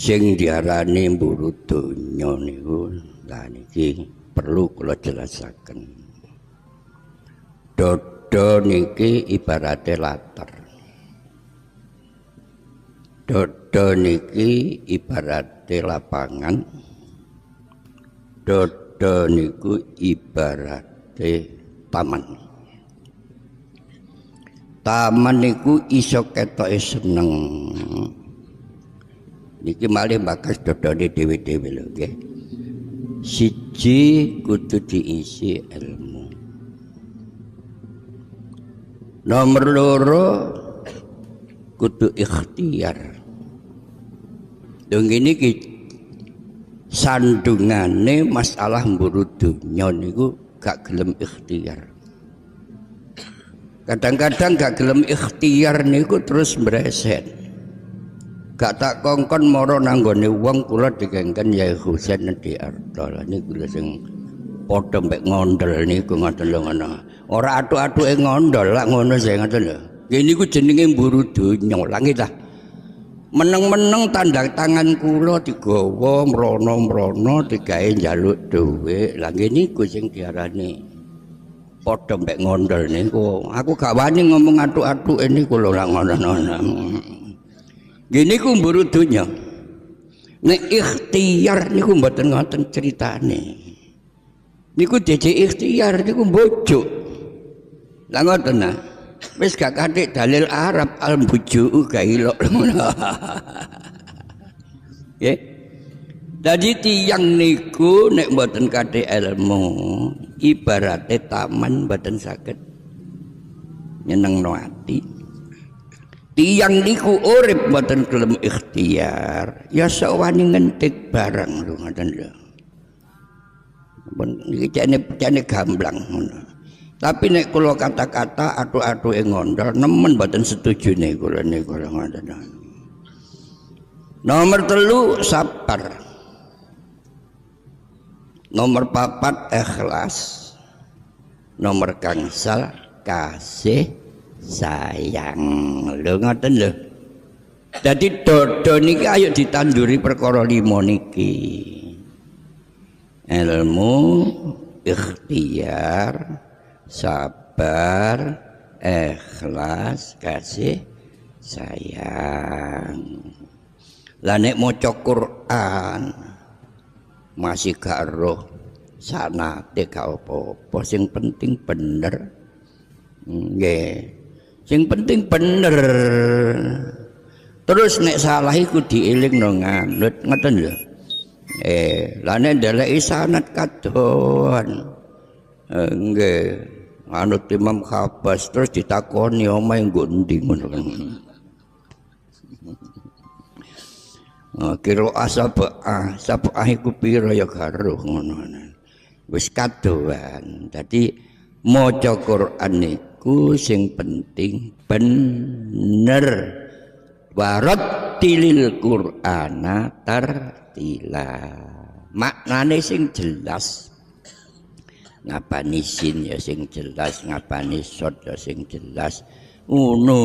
sing diarani mburu donya niku lah niki perlu kula jelasaken. Dodo niki ibarate latar. Dodo niki ibarate lapangan. Dodo niku ibarate taman. Taman niku iso ketoke seneng. Niki malih bakas dodone dhewe-dhewe lho nggih. Siji kudu diisi ilmu. Nomor loro kudu ikhtiar. Lho ngene iki sandungane masalah mburu donya niku gak gelem ikhtiar. Kadang-kadang gak gelem ikhtiar niku terus mreset. Gak tak kongkon mara nanggone wong kula digengken Yai Husain di Arta. Lah niku lho sing padha mbek ngondel niku ngoten lho ngono. Ora atuk-atuke ngondol lak ngono sing ngoten lho. Nggih niku jenenge mburu donya. Lah nggih ta. Meneng-meneng tanda tangan kula digawa mrono-mrono digawe njaluk dhuwit. Lah nggih niku sing diarani padha mbek ngondol niku. Aku gak wani ngomong atuk-atuke niku lho lak ngono-ngono. Nggih niku mburu donya. Nek ikhtiar niku mboten ngoten critane. Niku dadi ikhtiar niku mbojuk. Lah ngoten nah. Wis gak kathik dalil Arab al buju'u gailok. Nggih. Dadi tiyang niku nek mboten kathik ilmu, ibarate taman mboten saged nyenengno ati. Tiyang niku urip mboten gelem ikhtiar, ya sawani ngentik barang lho ngoten lho. Iki jane gamblang ngono. Tapi nek kula kata-kata atuk-atuke ngondol nemen mboten setuju niku ngoten. Nomor 3 sabar. Nomor 4 ikhlas. Nomor gangsal kasih sayang. Lho ngoten lho. Dadi dodo niki ayo ditanduri perkara 5 niki. Ilmu, ikhtiar, sabar, ikhlas, kasih sayang. Lah nek maca Quran masih gak roh sanate gak apa-apa, sing penting bener. Nggih. Sing penting bener. Terus nek salah iku dielingno nganut ngoten lho. Lah nek ndeleki sanad kadon. Nggih. Anut Imam Khabas terus ditakoni omahe nggo endi ngono kan. Kira sabah iku pira ya garuh ngono. Wis kadoan. Dadi maca Quran niku sing penting bener. Warattilil Qur'ana tartila. Maknane sing jelas. Ngapani sin ya sing jelas, ngapani sod ya sing jelas. Ngono.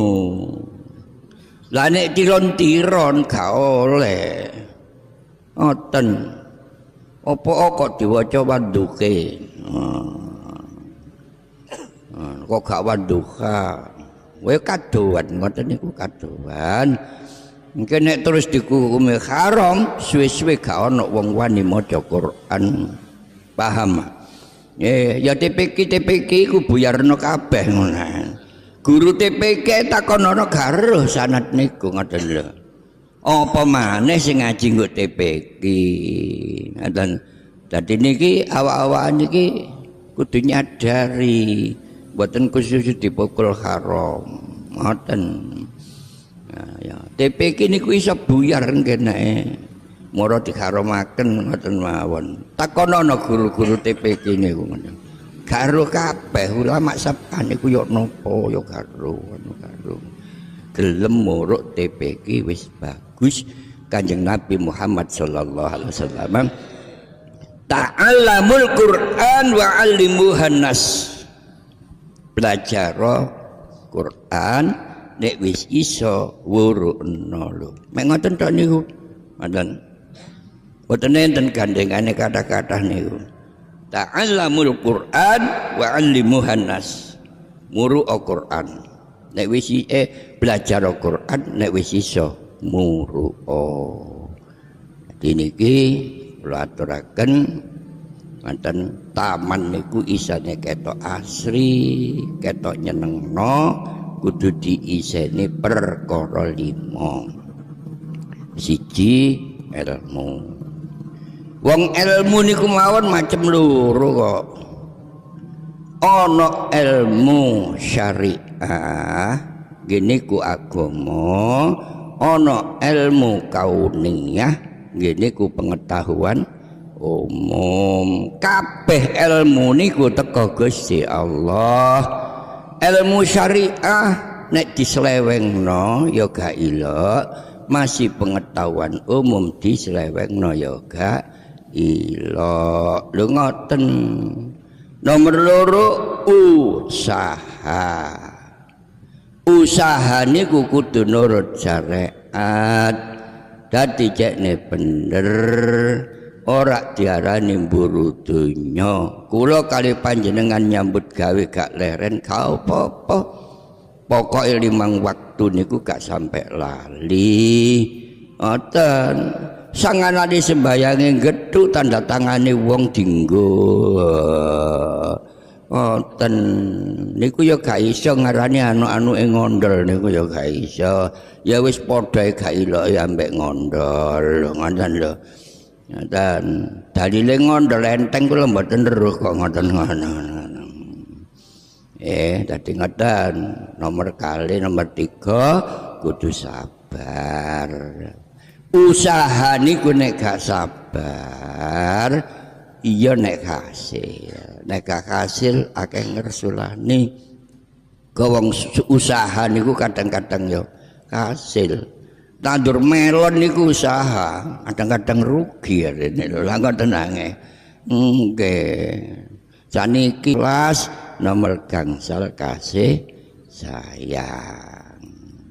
Lah nek tiron-tiron gak oleh. Ngoten. Apa kok diwaca wanduke? Kok gak wanduka? Kowe kadoan ngoten niku kadoan. Mungkin nek terus dihukumi haram, suwe-suwe gak ana wong wani maca Quran. Paham? Ya TPK iku buyarno kabeh ngono. Guru TPK takonono garuh sanad niku ngoten lho. Apa maneh sing ngaji nggo TPK. Ngoten. Dadi niki awak-awak niki kudu nyadari mboten khusus dipukul haram. Ngoten. Nah, ya TPK niku iso buyar nggih mara diharamaken ngoten mawon. Takonono guru-guru TPK niku ngoten. Garuh kabeh ulama sabkan niku yo napa yo garuh. Gelem muruk TPK wis bagus. Kanjeng Nabi Muhammad sallallahu alaihi wasallam ta'allamul Qur'an wa 'allimuhan nas. Belajar Quran nek wis iso wurukno lho. Mek ngoten tok niku. Ngoten. Boten enten gandengane kata-kata niku. Ta'allamul Qur'an wa 'allimuhan nas. Muru Al-Qur'an. Nek wis belajar Al-Qur'an nek wis iso muru. Dadi niki kula aturaken wonten taman niku isane ketok asri, ketok nyenengno, kudu diiseni perkara 5. Siji ilmu. Wong ilmu niku mawon macem loro kok. Ana ilmu syariah, ngene ku agama, ana ilmu kauniyah, ngene ku pengetahuan umum. Kabeh ilmu niku teka Gusti Allah. Ilmu syariah nek dislewengno ya gak ilok, masih pengetahuan umum dislewengno ya gak ilok. Lho ngoten. Nomor loro usaha. Usaha niku kudu nurut syariat. Dadi cekne bener ora diarani mburu donya. Kula kali panjenengan nyambut gawe gak leren gak apa-apa. Pokoke 5 waktu niku gak sampai lali. Ngoten. Sanganane sembayange gedhu tanda tangane wong dinggo. Ngoten niku ya gak iso ngarani anu-anuke ngondol niku ya gak iso. Ya wis padha gak iloke ambek ngondol. Ngoten lho. Ngoten. Dalile ngondol enteng kula mboten weruh kok ngoten ngono. Dadi ngoten. Nomor 3 kudu sabar. Usaha niku nek gak sabar iya nek hasil. Nek gak hasil akeh ngersulani. Wong usaha niku kadang-kadang ya hasil. Tandur melon niku usaha, kadang-kadang rugi rene lho. Lah ngoten nangih. Nggih. Saniki kelas nomor gangsal kasih sayang.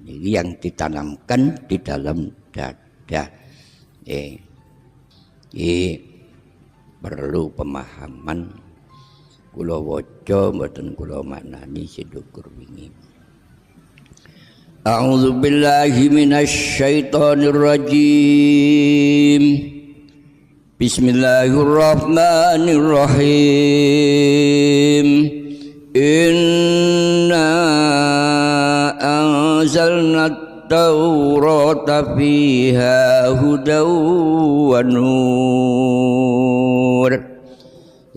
Ini yang ditanamkan di dalam dada. Perlu pemahaman. Kula waca mboten kula maknani sedukur wingi. A'udzu billahi minasy syaithanir rajim. Bismillahirrahmanirrahim. Inna anzalna Taurata fiha hudaw wa nur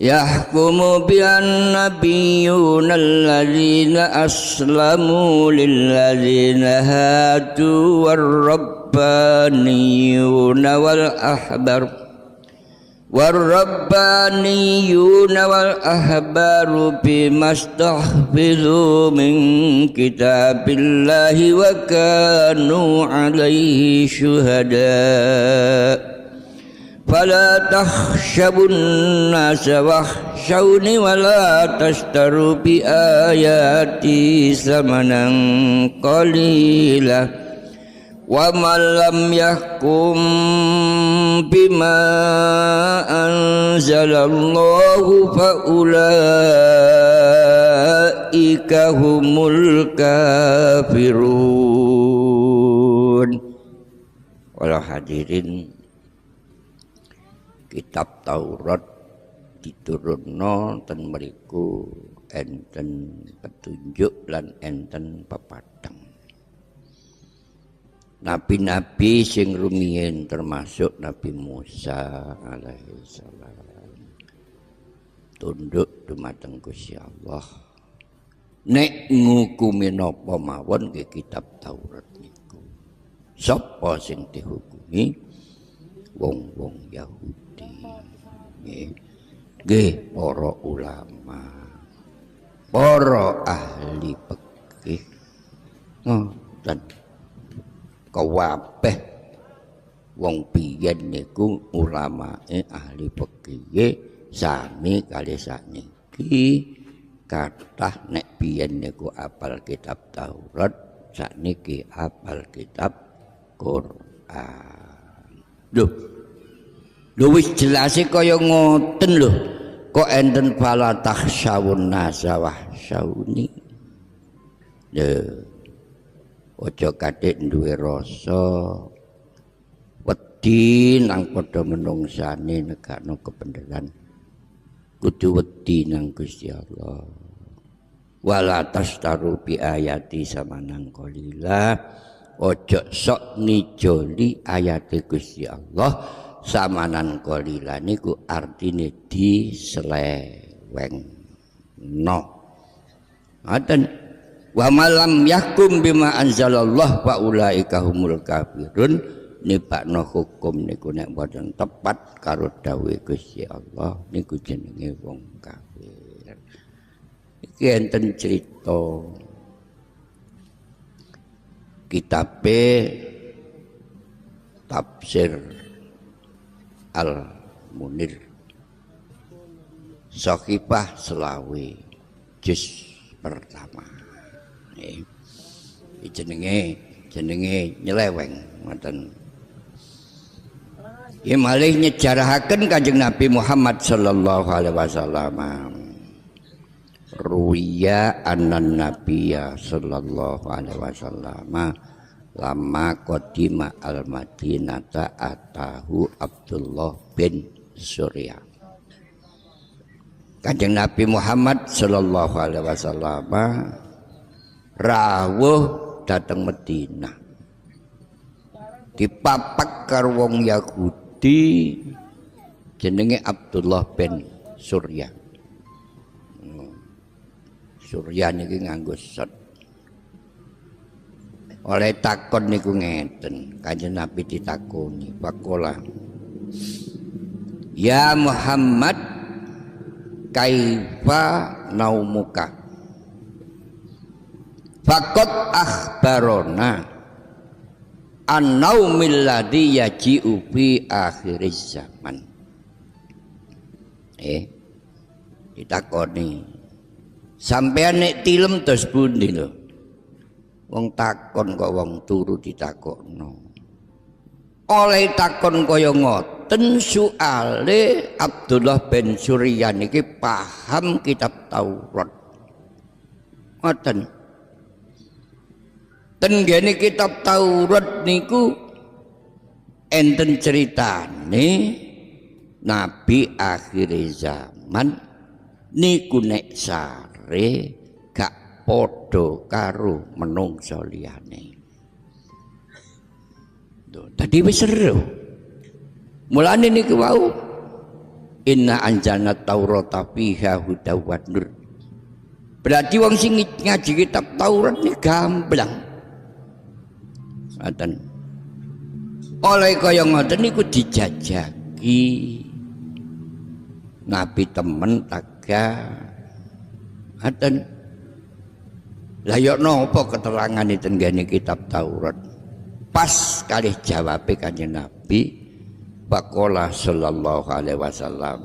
yahkumu bihan nabiyyuna alladhina aslamu lilladhina hadu warrabbaniyuna wal ahbaru bima stahfizu min kitabillahi wa kanu alaihi syuhada fala takhshabun nasa wakhshawni wa la tashtaru bi ayati samanan qalila wa man lam yahkum bima anzalallahu fa ulaika humul kafirun. Wala hadirin, kitab Taurat diturunno ten mriku enten petunjuk lan enten pepadang. Nabi-nabi sing rumiyin termasuk Nabi Musa alaihi salam tunduk dumateng Gusti Allah. Nek ngukumi napa mawon ke kitab Taurat niku. Sapa sing dihukumi? Wong-wong Yahudi. Nggih para ulama, para ahli fikih. Dan kabeh wong biyen niku ulamae ahli fikih sami kali sakniki kathah nek biyen niku apal kitab Taurat sakniki apal kitab Quran. Lho wis jelase kaya ngoten lho. Kok enten fala takhsyawun nasa wahsyawni. Aja kathik duwe rasa wedi nang padha menungsane negakno kebenaran. Kudu wedi nang Gusti Allah. Wala tastaru bi ayati samanan qalila. Ojo sok nijoli ayate Gusti Allah samanan qalila niku artine diseleweng no. Ngoten wa malam yahkum bima anzalallah fa ulaika humul kafirun. Nibakno hukum niku nek boten tepat karo dawuh Gusti Allah niku jenenge wong kafir. Iki enten cerita kitabe Tafsir Al-Munir Sahifah selawe juz pertama. Jenenge nyeleweng ngoten. Iki malih nyejarahaken Kanjeng Nabi Muhammad sallallahu alaihi wasallam. Ruya anan nabiyya sallallahu alaihi wasallam lama qadima al-Madinata atahu Abdullah bin Surya. Kanjeng Nabi Muhammad sallallahu alaihi wasallam rawuh dateng Madinah. Dipapak karo wong Yahudi jenenge Abdullah bin Surya. Surya niki nganggo set. Oleh takon niku ngeten, Kanjeng Nabi ditakoni, faqala ya Muhammad kaifa naumuka? Faqad akhbarona an-naumil ladzi yaji'u fi akhiriz zaman. Ditakoni sampean nek tilem terus pundi lho? Wong takon kok wong turu ditakokno. Oleh takon kaya ngoten soale Abdullah bin Surya niki paham kitab Taurat. Ngoten. Ten ngene kitab Taurat niku enten ceritane Nabi akhir zaman niku nek sare gak padha karo menungsa liyane. Tadi wis seru. Mulane niku wau inna anjalna taurata fiha hudaw wa nur. Berarti wong sing ngaji kitab Taurat ni gamblang. Ngoten. Oleh kaya ngoten niku dijajaki Nabi temen taga. Ngoten. Lah yo napa keterangan itu nggone kitab Taurat? Pas kalih jawabe Kanjeng Nabi Bakola sallallahu alaihi wasallam.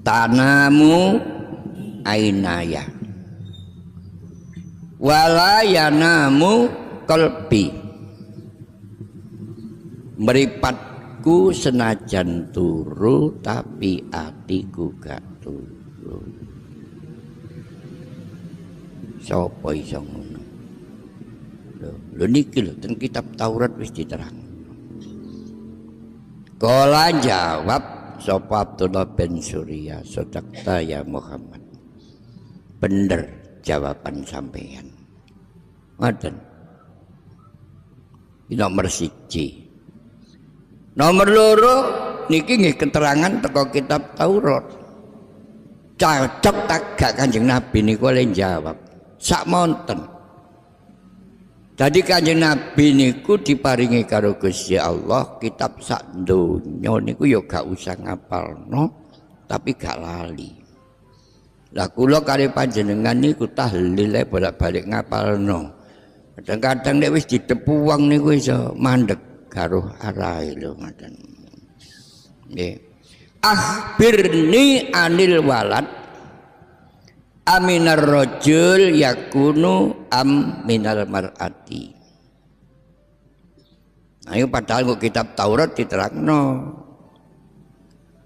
Tanamu ainaya wala yanamu qalbi. Mripatku senajan turu tapi atiku gak turu. Sapa iso ngono? Lho niki lho ten kitab Taurat wis diterang. Kala jawab sapa Abdullah bin Surya, "Sadaqta ya Muhammad." Bener jawaban sampeyan. Ngoten. Nomor 1. Nomor 2 niki nggih keterangan teko kitab Taurat. Cocok tak gak Kanjeng Nabi niku oleh jawab. Sak monten. Jadi Kanjeng Nabi niku diparingi karo Gusti Allah kitab sak donya niku ya gak usah ngapalno tapi gak lali. Lah kula kali panjenengan niku tahlil bolak-balik ngapalno. Kadang-kadang nek wis ditepu wong niku iso mandeg karo arahe lho ngoten. Nggih. Akhbirni anil walad aminar rajul yakunu am minal mar'ati. Ayo padahal kok kitab Taurat diterangno.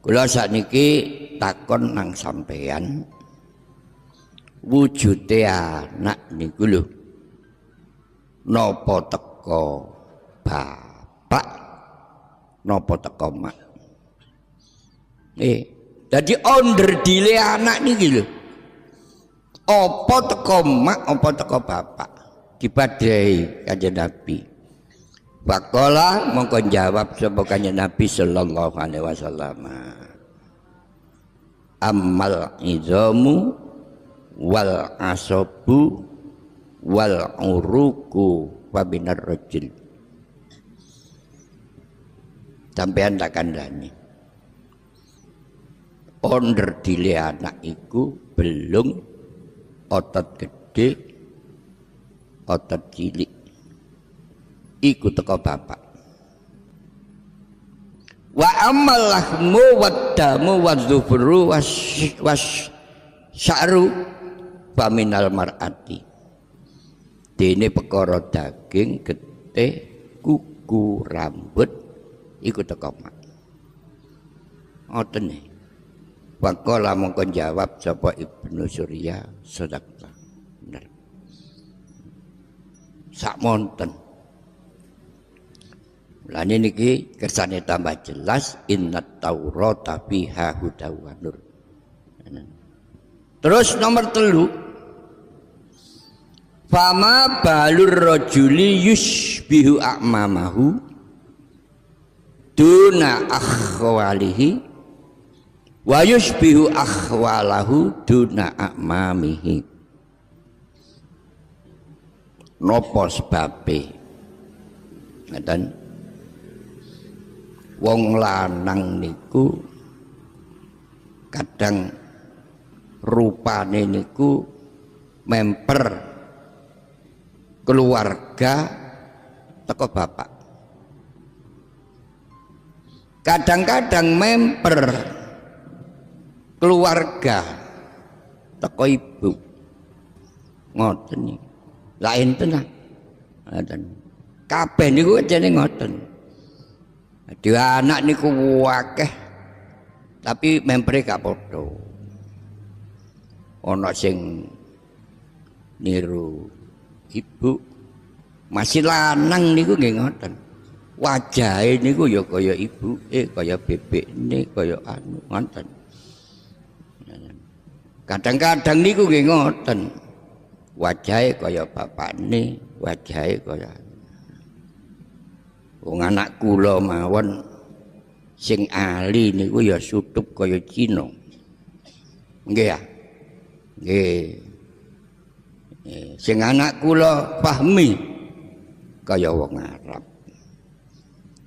Kula sakniki takon nang sampeyan. Wujude anak niku lho. Napa teko bapak, napa teko mak. Jadi onder dile anak niki lho. Apa teko mak, apa teko bapak? Dibadai Kanjeng Nabi. Waqala mongko jawab sapa Kanjeng Nabi sallallahu alaihi wasallam. Ammal izamu wal asabu wal uruku wa binar rajul. Sampeyan tak kandhani. Onder dile anak iku belum otot gede, otot cilik. Iku teko bapak. Wa amal lahmu waddamu wadzufru was sya'ru faminal mar'ati. Dene perkara daging, getih, kuku, rambut iku teko mak. Ngoten iki. Waqala mongko jawab sapa Ibnu Surya sadaqta. Bener. Sak monten. Lan niki kersane tambah jelas innat taurata fiha hudaw wa nur. Terus nomor 3. Fama balur rajuli yushbihu a'mamahu duna akhwalihi wa yushbihu akhwalahu duna a'mamihi. Napa sebabe? Ngaten. Wong lanang niku kadang rupane niku memper keluarga teko bapak. Kadang-kadang memper keluarga teko ibu. Ngoten iki. Lain tenan. Ngoten. Kabeh niku jenenge ngoten. Dua anak niku akeh tapi mempere gak padha. Ana sing niru ibu, masih lanang niku nggih ngoten. Wajahe niku ya kaya ibuke, kaya bebekne, kaya anu ngoten. Kadang-kadang niku nggih ngoten. Wajahe kaya bapakne, wajahe kaya wong anak kula mawon sing ali niku ya sutup kaya Cina. Nggih ya. Nggih. Sing anak kula Fahmi kaya wong Arab.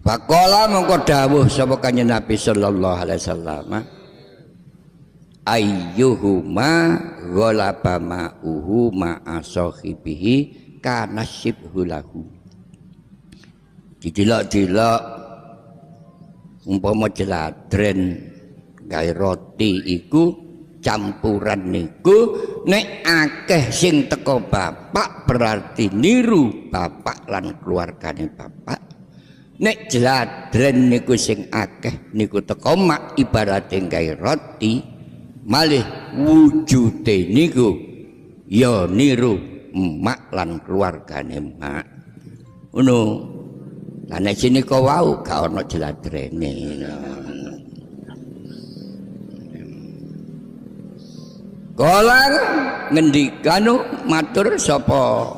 Faqala mongko dawuh sapa Kanjeng Nabi sallallahu alaihi wasallam. Ayyuhuma ghalaba ma'uhu ma'a sahibihi kana shibhu lahu. Didelok-delok umpama jeladren gawe roti iku campuran niku nek akeh sing teko bapak berarti niru bapak lan keluargane bapak. Nek jeladren niku sing akeh niku teko mak ibarate gawe roti malih wujude niku ya niru emak lan keluargane mak. Ngono. Lah nek sini kok wau gak ana jeladrene. Kala ngendikan matur sapa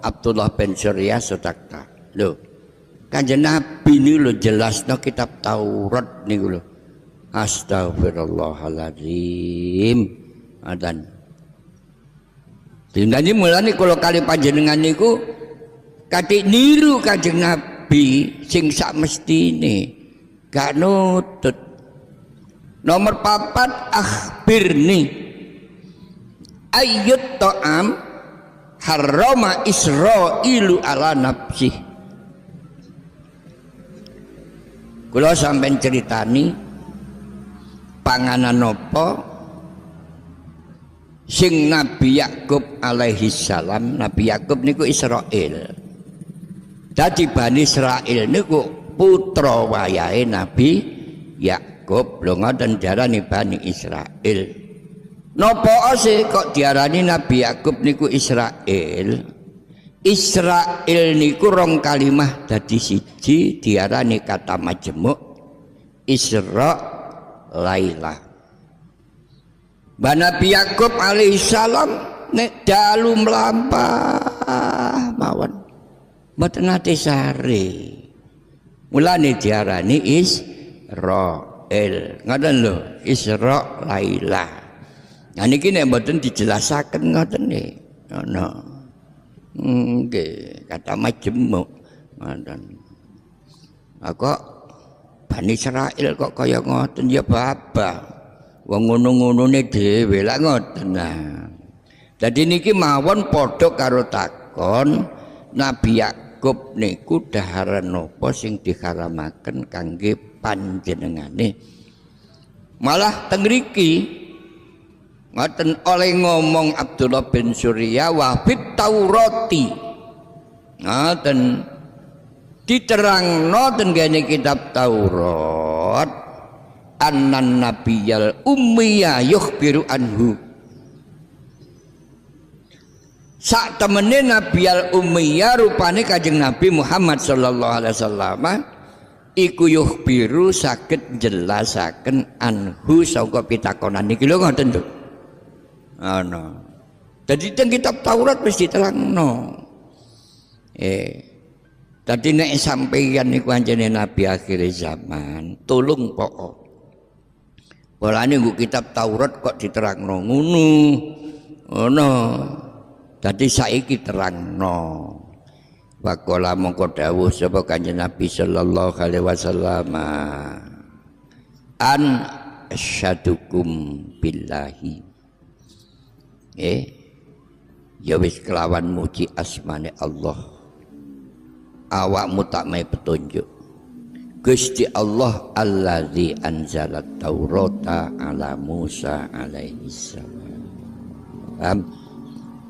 Abdullah bin Surya sedakta. Lho, Kanjeng Nabi niku lho jelasno kitab Taurat niku lho. Astagfirullahaladzim. Adan. Dinten mulane kula kali panjenengan niku katik niru Kanjeng Nabi sing sak mestine gak nutut. Nomor 4 akhbirni ayyut ta'am harrama Israilu ala nafsih. Kula sampeyan ceritani panganan apa sing Nabi Yakub alaihi salam. Nabi Yakub niku Israel. Dadi Bani Israil niku putra wayahe Nabi Yakub. Lho ngoten diarani Bani Israil. Napa sih kok diarani Nabi Yakub niku Israil? Israil niku rong kalimah dadi siji diarani kata majemuk Isra Laila. Nabi Yakub alaihissalam nek dalu mlampah mawon mboten nate sare. Mulane diarani Israil. Ngoten lho, Isra Laila. Nah niki nek mboten dijelasaken ngoten nggih. Ana. Nggih, kata majemuk. Ngoten. Kok Bani Israil kok kaya ngoten ya babah. Wong ngono-ngonone dhewe lak ngoten. Nah. Dadi niki mawon padha karo takon Nabi Yakub niku daharan napa sing diharamaken kangge panjenengane. Malah teng mriki ngoten oleh ngomong Abdullah bin Surya wa fit Taurati. Ngoten diterangno ten kene kitab Taurat annan nabiyal ummiya yukhbiru anhu. Sak temene nabiyal ummiya rupane Kanjeng Nabi Muhammad sallallahu alaihi wasallam iku yukhbiru saged jelasaken anhu sangka pitakonan niki lho ngoten lho. Ana. Dadi teng kitab Taurat wis diterangno. Dadi nek sampeyan niku anjene nabi akhir zaman, tulung pokok. Polane nggo kitab Taurat kok diterangno ngono. Ngono. Dadi saiki terangno. Waqala mongko dawuh sapa Kanjeng Nabi sallallahu alaihi wasallam. An asyadukum billahi. Ya wis kelawan muji asmane Allah. Awakmu tak mai petunjuk. Gusti Allah allazi anzalat Taurata ala Musa alaihi salam.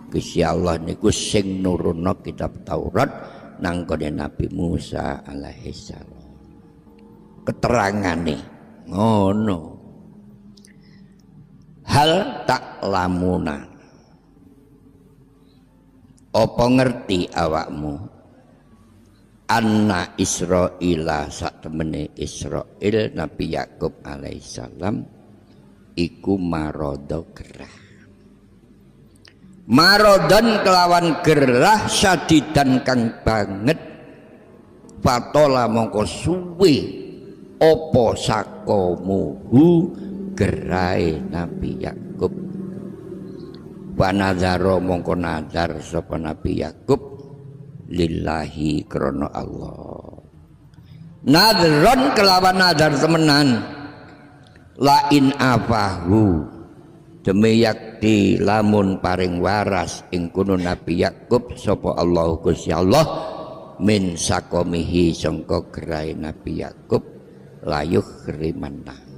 Gusti Allah niku sing nurunno kitab Taurat nang kene Nabi Musa alaihi salam. Keterangane ngono. Hal tak lamuna. Apa ngerti awakmu anna Israila sak temene Israil Nabi Yakub alaihissalam iku marodo gerah. Marodon kelawan gerah sadidan kang banget fatola mongko suwe opo sakomuhu gerai Nabi Yakub. Wa nazaro mongko nazar sapa Nabi Yakub lillahi krana Allah. Nadron kelawan nazar temenan. Lain afahu demi yakti lamun paring waras ing kono Nabi Yakub sapa Allah Gusti Allah min sakomihi sangka gerai Nabi Yakub layuh rimanna.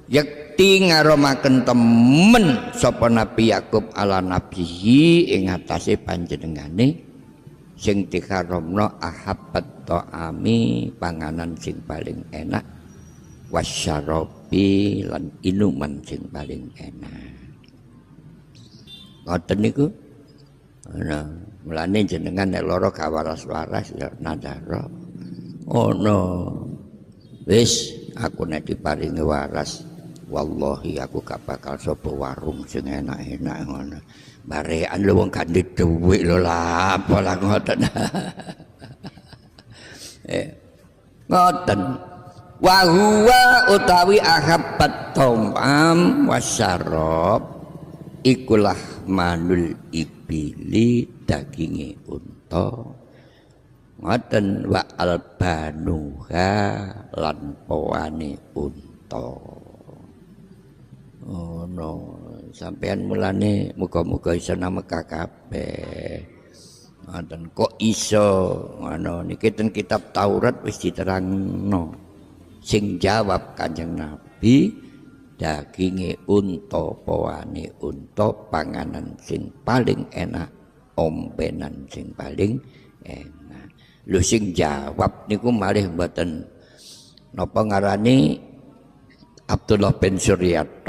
Yakti ngaromaken temen sapa Nabi Yakub ala nabiyhi ing atase panjenengane sing dikaramno ahabbat ta'ami panganan sing paling enak wasyarabi lan inuman sing paling enak. Ngoten niku. Nah, mulane jenengan nek lara gak waras-waras ya nadara. Ono. Wis aku nek diparingi waras wallahi aku gak bakal sapa warung sing enak-enak ngono. Barekan lho wong gak dhuwit lho lah apa lah ngoten. Ngoten. Wa huwa utawi ahabbat tomam wasyarab ikulah manul ibili daginge unta. Ngoten wa albanuha lan pawane unta. Oh no, sampean mulane muga-muga iso nang Mekah kabeh. Ngoten kok iso ngono niki ten kitab Taurat wis diterangno. Sing jawab Kanjeng Nabi daginge unta pawane unta panganan sing paling enak, ombenan sing paling enak. Lho sing jawab niku malih mboten napa ngarani Abdullah bin Suryat.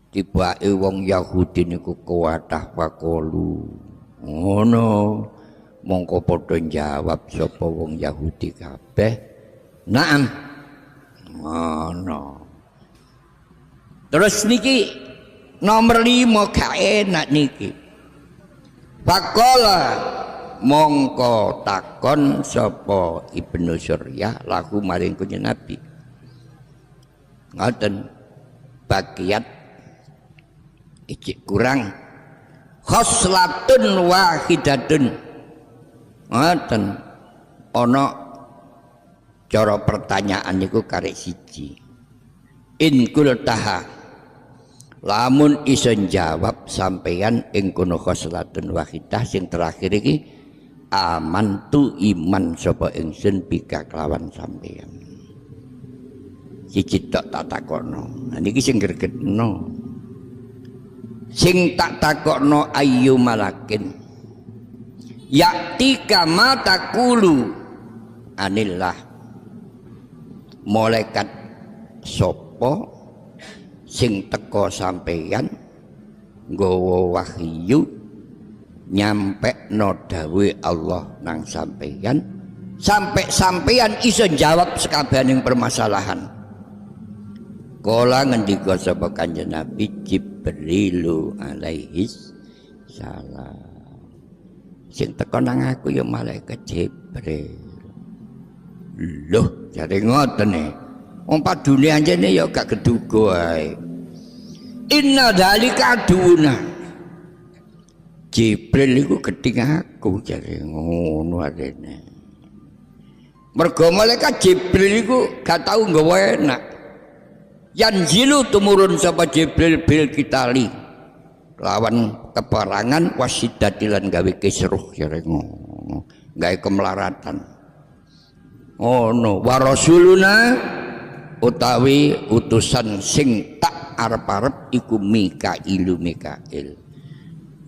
Tibake wong Yahudi niku kuwatah waqalu. Ngono. Mongko padha jawab sapa wong Yahudi kabeh. Naam. Ngono. Terus niki nomor 5 gak enak niki. Faqala mongko takon sapa Ibnu Suryah lahu maring Kanjeng Nabi. Ngoten bagiat iki kurang khoslatun wahidatun. Ngoten ana cara pertanyaan niku karek siji. In kultaha lamun iso jawab sampeyan ing kono khoslatun wahidah sing terakhir iki aman tu iman sapa ingsun bika kelawan sampeyan. Siji tok tak takokno. Nah niki sing gregetno. Sing tak takokno ayu malakin. Yaktika mata kulu anillah. Malaikat sapa sing teko sampeyan nggawa wahyu nyampekno dawuh Allah nang sampeyan sampai sampeyan iso jawab sekabehaning permasalahan. Kala ngendika sapa Kanjeng Nabi Jibrilu alaihi salam. Sing teko nang aku ya malaikat Jibril. Loh, jare ngoten e. Wong padune anjene ya gak geduga ae. Inna dzalika aduna. Jibril iku gedhing aku jare ngono arene. Mergo malaikat Jibril iku gak tau nggawa enak. Yanzilu tumurun sapa Jibril bil kitali. Lawan peperangan wasidatilan gawe kisruh jare ngono. Gawe kemelaratan. Ono wa rasuluna utawi utusan sing tak arep-arep iku Mikail.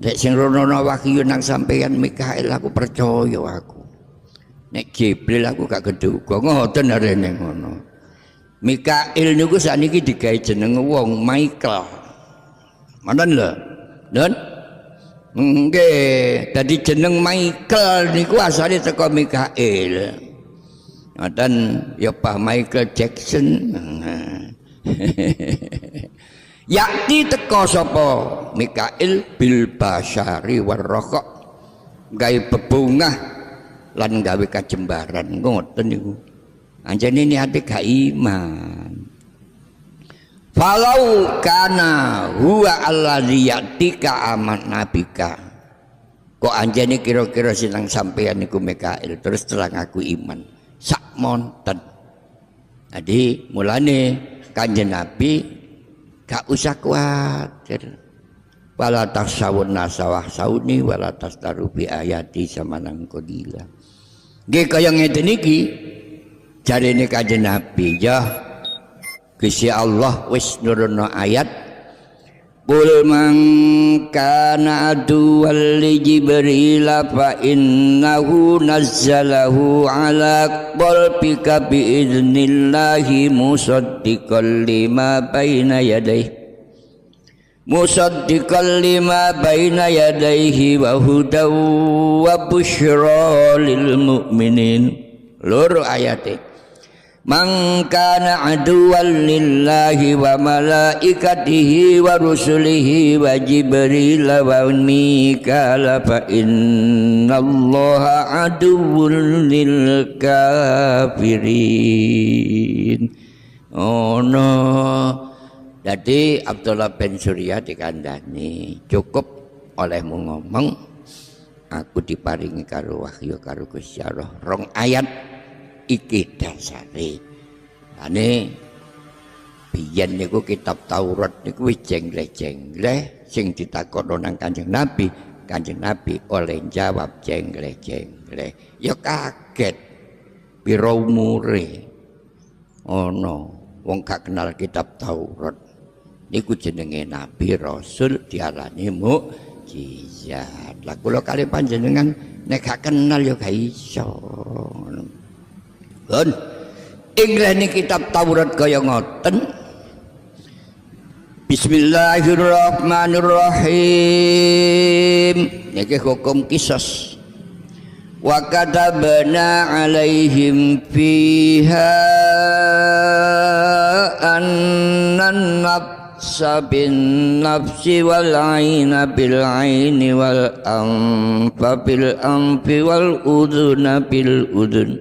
Nek sing rono wahyu nang sampeyan Mikail aku percaya aku. Nek Jibril aku gak geduga ngoten arene ngono. Mikail niku sakniki digawe jeneng wong Michael. Manten lho. Nun nggih, dadi jeneng Michael niku asale teko Mikail. Dan ya Pak Michael Jackson. Yakti teko sapa Mikail bil basyari warraqaq gawe bebungah lan gawe kajembaran ngoten niku. Anjene niate gak iman. Falau kana huwa alladzi yatika aman nabika. Kok anjene kira-kira sinang sampeyan niku Mikail terus terang aku iman. Sak monten. Jadi mulane Kanjeng Nabi gak usah kuatir. Wala tasawun nasawah sauni wala tastaru bi ayati samanang kodila. Nggih kaya ngeten iki jarene Kanjeng Nabi ya Gusti Allah wis nurunno ayat Qul man kana aduwwan li Jibril fa innahu nazzalahu ala qalbika bi idnillahi musaddiqan lima baina yadayhi wa hudaw wa busyra lil mu'minin. Loro ayate. Man kana aduwwan lillahi wa malaikatihi wa rusulihi wa Jibril wa Mikail fa innallaha aduwwun lil kafirin. Oh no. Jadi Abdullah bin Suryah dikandani cukup olehmu ngomong aku diparingi karo wahyu karo Gusti Allah rong ayat iki dasare. Ane biyen niku kitab Taurat niku wis jengleh-jengleh sing ditakokno nang Kanjeng Nabi oleh jawab jengleh-jengleh. Ya kaget pira umure. Ono wong gak kenal kitab Taurat. Niku jenenge Nabi Rasul diarani mukjizat. Lah kula kali panjenengan nek gak kenal ya gak iso. Pun ing rene kitab Taurat kaya ngoten. Bismillahirrahmanirrahim. Niki hukum qisas. Wa katabna alaihim fiha annan nafsa bin nafsi wal aina bil aini wal anfa bil anfi wal udhuna bil udhun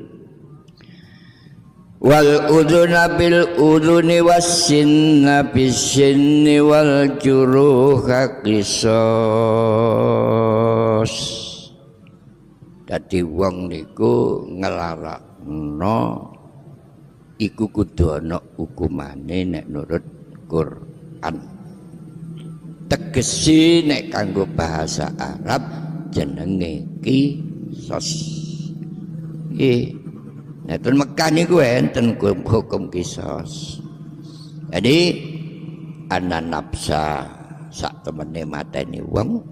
wal udhuna bil udhuni was sinna bis sinni wal juruha qisas. Dadi wong niku nglarakno iku kudu ana hukumane nek nurut Quran. Tegesi nek kanggo bahasa Arab jenenge qisas. Nek ten Mekah niku enten hukum qisas. Jadi ana nafsa sak temene mateni wong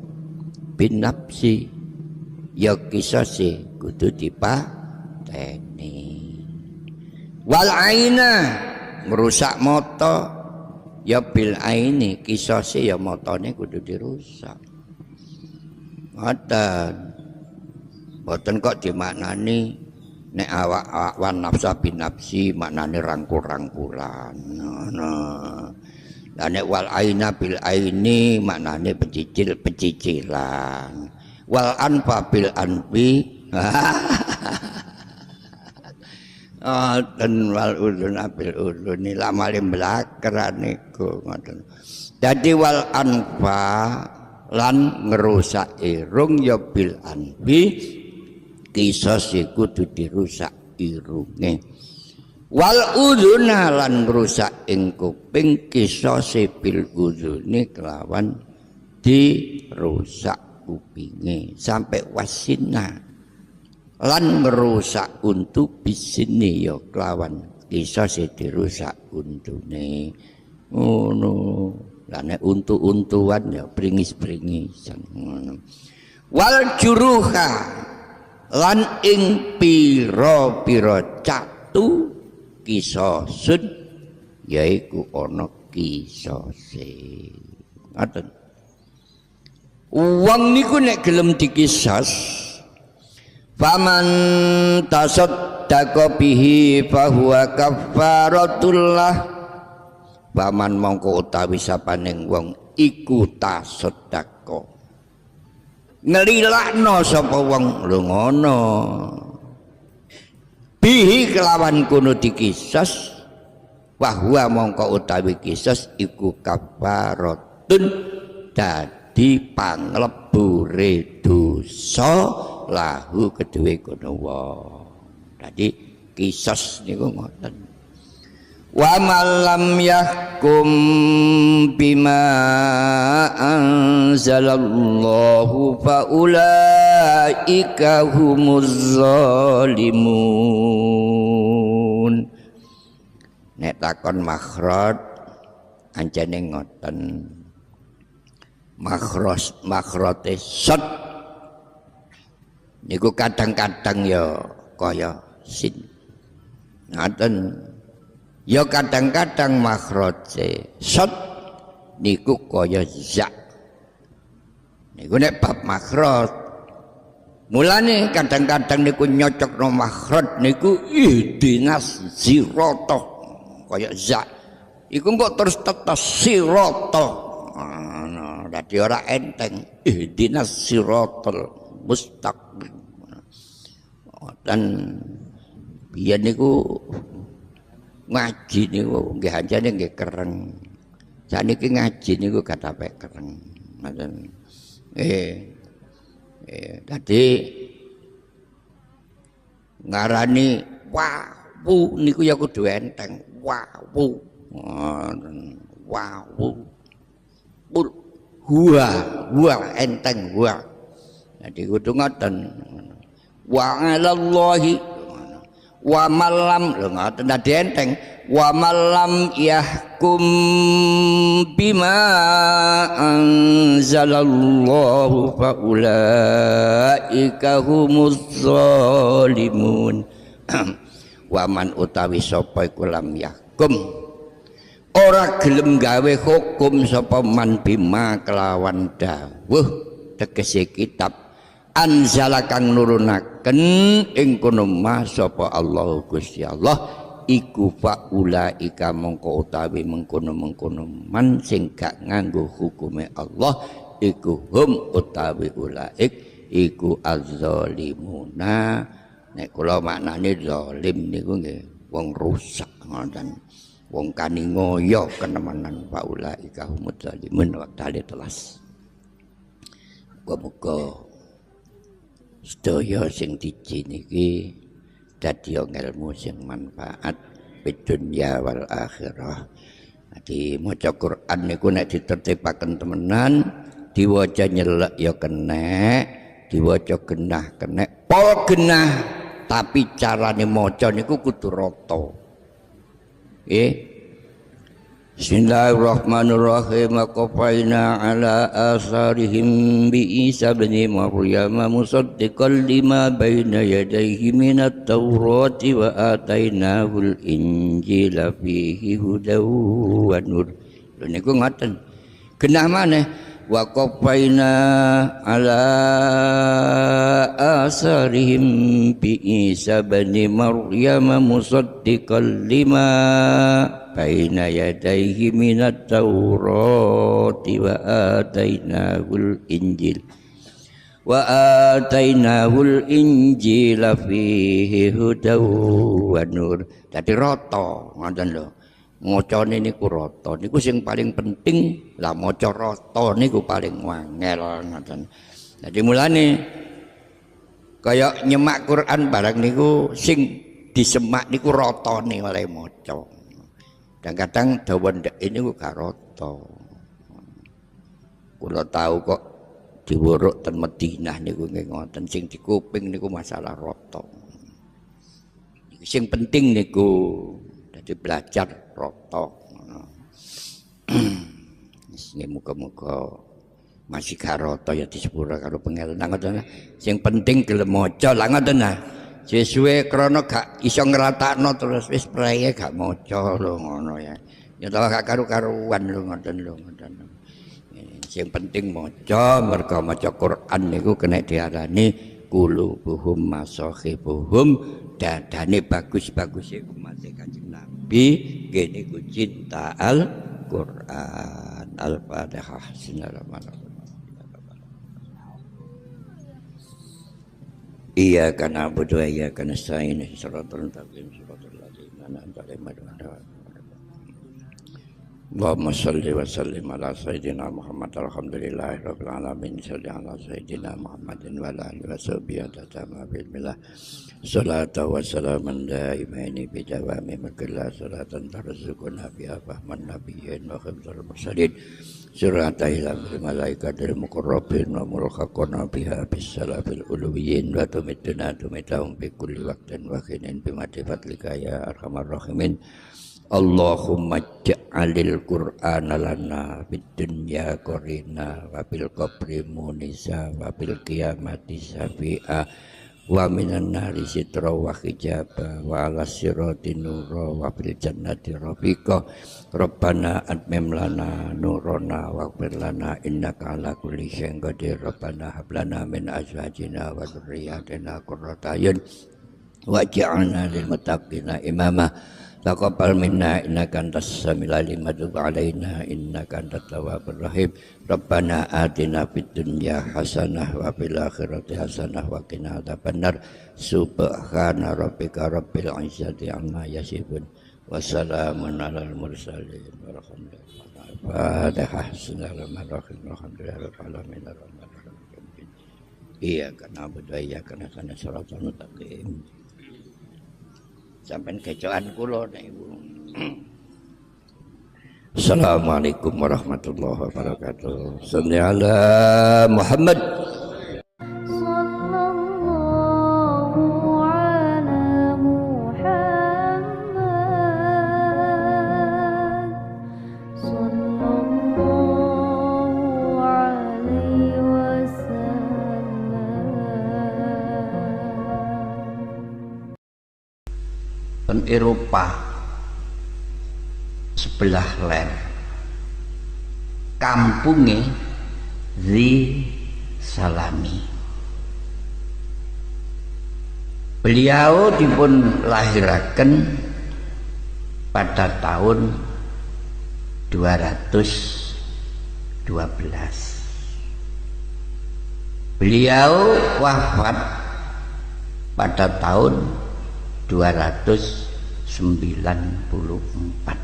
bin nafsi ya qisase kudu dipateni. Wal aina merusak mata ya bil aini qisase ya matane kudu dirusak. Ngoten. Mboten kok dimaknani nek awak wan nafsa bin nafsi maknane rangkul-rangkulan. Lah nek wal aina bil aini maknane pecicil-pecicilan. Wal anfa bil anfi dan wal udhun bil udhuni lamale mlakeran niku ngoten. Dadi wal anfa lan ngerusak irung ya bil anfi qisas iku kudu dirusak irunge. Wal udhuna lan ngrusak ing kuping qisas bil udhuni kelawan dirusak kupinge sampai wasina lan merusak untu bisini ya kelawan qisas dirusak untune ngono. Lah nek untu-untuan ya bringis-bringisan ngono. Wal juruha lan ing pira-pira catu qisasun yaiku ana qisase. Ngoten. Wong niku nek gelem dikisas faman tasaddaqa bihi fahuwa kafaratullah. Faman mongko utawi sapaning wong iku tasaddaqa ngelilakno sapa wong lho ngono bihi kelawan kono dikisas fahuwa mongko utawi kisas iku kafaratun di panglebure dosa lahu kedue kono wong. Dadi qisas niku ngoten. Wa malam yahkum bima anzalallahu fa ulaika humuz zalimun. Nek takon makhraj anjane ngoten. Makhrote sot niku kadang-kadang ya kaya sin ngaten ya kadang-kadang makhrote sot niku kaya za niku nek bab makhrot mulane kadang-kadang niku nyocokno makhrot niku ihdinas sirata kaya za iku kok terus tetes sirata. Dadi ora enteng ihdinas siratal mustaqim. Dan biyen niku ngaji niku nggih anjane nggih kereng. Saniki ngaji niku gak tapek kereng. Ngoten. Dadi ngarani wawu niku ya kudu enteng. Wawu. Wawu. Huwa enteng huwa. Jadi kudu ngoten. Wa 'alallahi wa malam lho ngoten tadi enteng wa malam yahkum bima anzalallahu fa ulaika humuz zalimun. Waman utawi sapa iku lam yahkum ora gelem gawe hukum sapa man bima kelawan dawuh tegese kitab anzala kang nurunaken ing kono ma sapa Allah Gusti Allah iku faulaika mongko utawi mengkono-mengkono man sing gak nganggo hukume Allah iku hum utawi ulaik iku azzalimuna. Nek kula maknane zalim niku nggih wong rusak ngoten wong kani ngoyo kenemenan faulaika humuz zalimun wa ta'ala telas. Muga-muga sedaya sing diji niki dadi ilmu sing manfaat fid dunya wal akhirah. Dadi maca Quran niku nek ditertibaken temenan diwaca nyelek ya kenek, diwaca genah kenek, pol genah tapi carane maca niku kudu rata. Bismillahirrahmanirrahim. Qafaina ala asarihim bi Isa bin Maryam musaddiqan lima baina yadayhi minat Taurati wa atainahul Injila fihi hudaw wa nur. Lha niku ngoten. Genah maneh wa qafaina ala asarihim bi Isa bin Maryam musaddiqan lima baina yadayhi minat Taurati wa atainahul Injil fihi hudaw wa nur. Dadi rata ngoten lho. Macane niku rata niku sing paling penting. Lah maca rata niku paling wangel ngoten. Dadi mulane kaya nyemak Quran barang niku sing disemak niku ratane oleh maca. Kadang-kadang dawa ndek ini gak rata. Kula tahu kok diwuruk ten Madinah niku nggih ngoten sing di kuping niku masalah rata. Sing penting niku dadi belajar rata. Sing muga-muga masih gak rata ya disepura karo pengelen ngoten. Sing penting gelem maca lah ngoten nah. Sesuwe krana gak iso ngratakno terus wis praye gak maca lho ngono ya. Ya ta gak karu-karuan lho ngoten lho ngoten. Sing penting maca merga maca Quran niku kena diarani qulubuhum masahibuhum dadane bagus-bagus iku mate Kanjeng Nabi ngene iku cinta Al-Qur'an. Al-Fatihah. Bismillahirrahmanirrahim. Iyyaka na'budu wa iyyaka nasta'in shiratal mustaqim shiratal ladzina an'amta 'alaihim. Allahumma shalli wa sallim ala sayyidina Muhammad alhamdulillahi rabbil alamin shalli ala sayyidina Muhammadin wa ala alihi wa sahbihi tatama bil billah salatu wa salaman daimaini bi dawami makillah salatan tarzuquna biha fahman nabiyyin wa khidmul mursalin surata ila malaikatil muqarrabin wa mulhaqana biha bis salafil uluwiyyin wa tumituna tumitahum bi kulli waqtin wa hinin bi madhifatlika ya arhamar rahimin. Allahumma ja'alil Qur'ana lana fid dunya qarina wa fil qabri munisa wa fil qiyamati syafi'a wa minan nari sitra wa hijaba wa ala sirati nura wa fil jannati rafiqa. Rabbana atmim lana nurana wa ighfir lana innaka ala kulli syai'in qadir. Rabbana hab lana min azwajina wa dhurriyyatina qurrata a'yun waj'alna lil muttaqina imama. Taqabbal minna innaka antas samiul alim wa tub alaina innaka antat tawwabur rahim. Rabbana atina fid dunya hasanah wa fil akhirati hasanah wa qina adzabannar. Subhana rabbika rabbil izzati amma yasifun wa salamun alal mursalin walhamdulillahi. Fatihah. Bismillahirrahmanirrahim. Alhamdulillahirabbil alamin arrahmanirrahim. Iyyaka na'budu wa iyyaka nasta'in shiratal mustaqim. Sampai kecoan kula niku. Assalamualaikum warahmatullahi wabarakatuh. Shalli ala Muhammad. sallallahu ala Muhammad Eropa sebelah ler. Kampungnya Zi Salami. Beliau dipun lahiraken pada tahun 212. Beliau wafat pada tahun 294.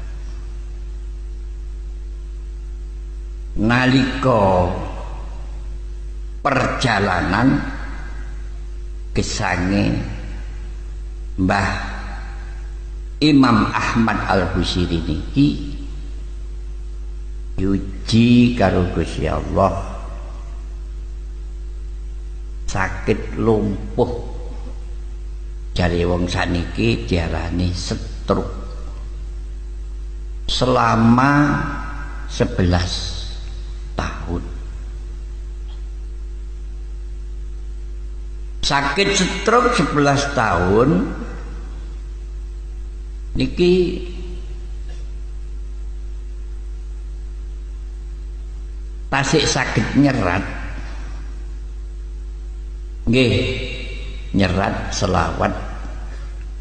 Nalika perjalanan gesange Mbah Imam Ahmad Al-Busiri niki yuji karo Gusti Allah sakit lumpuh, jare wong saniki diarani stroke, selama 11 tahun. Sakit stroke 11 tahun niki tasik sakit nyerat nggih, nyerat selawat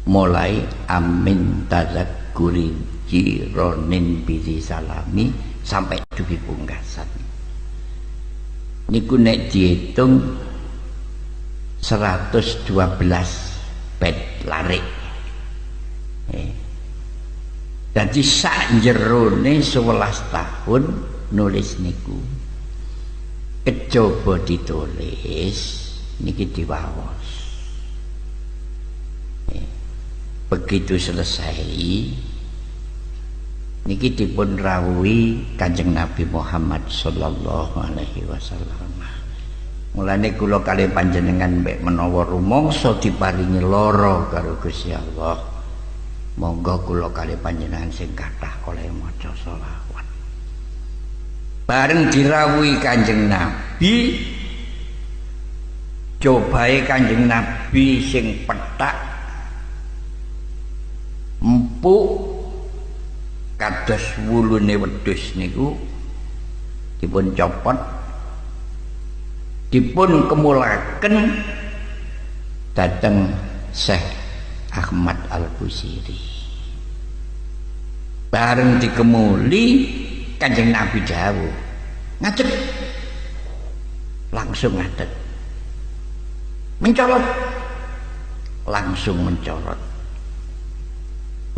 mulai amin tadzakuri jironin bizi salami sampai dugi pungkasan. Niku nek dihitung 112 bed larik. Jadi sak jerone 11 tahun nulis niku kejaba ditulis niki diwaos. Begitu selesai niki dipun rawuhi Kanjeng Nabi Muhammad sallallahu alaihi wasallam. Mulane kula kalih panjenengan mbek menawa rumangsa diparingi lara karo Gusti Allah, monggo kula kalih panjenengan sing kathah oleh maca selawat. Bareng dirawuhi Kanjeng Nabi, cobae Kanjeng Nabi sing petak empuk kados wulune wedhus niku dipun copot, dipun kemulaken dhateng Syekh Ahmad Al-Busiri. Bareng dikemuli Kanjeng Nabi dawuh, ngadeg, langsung ngadeg, mencolot, langsung mencolot,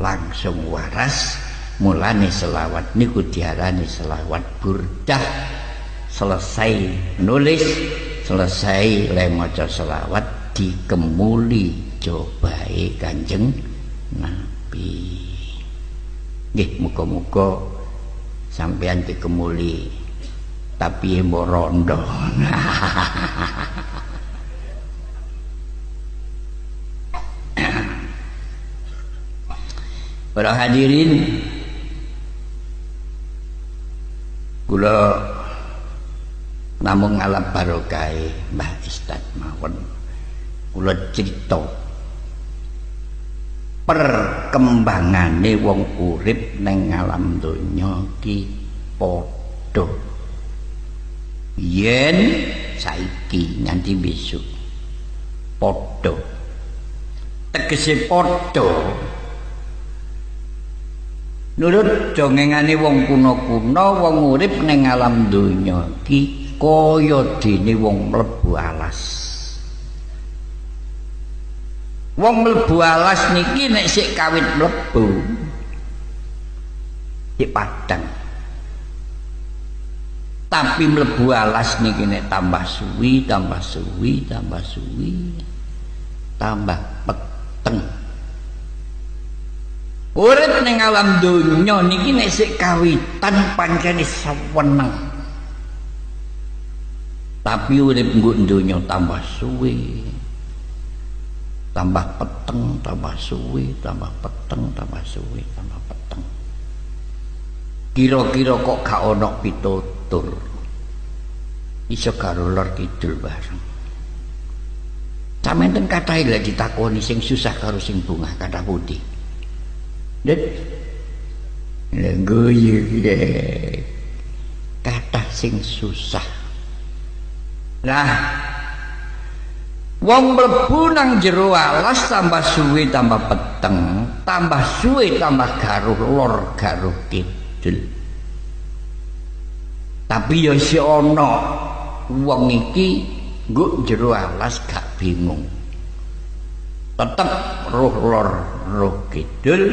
langsung waras. Mulane selawat niku diarani selawat burdah. Selesai nulis, selesai le maca selawat, dikemuli cobae Kanjeng Nabi. Nggih, muga-muga sampeyan dikemuli tapi mbok rondo. Para hadirin, kula namung ngalap barokah Mbah Ustaz mawon, kula crita perkembangane wong urip ning alam donya ki padha yen saiki nganti besok padha, tegese padha nurut dongengane wong kuna-kuna. Wong urip ning alam donya ki kaya dene wong mlebu alas. Wong mlebu alas niki nek sik kawit mlebu sik padhang, tapi mlebu alas niki nek tambah suwi, tambah suwi, tambah suwi, tambah peteng. Urip ning alam donya niki nek sik kawitan pancene saweneng, tapi urip nggo donya tambah suwi, tambah peteng, tambah suwi, tambah peteng, tambah suwi, tambah peteng. Kira-kira kok gak ana pitutur, iso karo lor kidul bareng. Sampeyan katahe lek ditakoni sing susah karo sing bungah kathah pundi? Den guyu kathah sing susah. Nah, wong mlebu nang jero alas tambah suwe tambah peteng, tambah suwe tambah garuh lor garuh kidul. Tapi ya si ana wong iki nggo jero alas gak bingung. Tetep roh lor roh kidul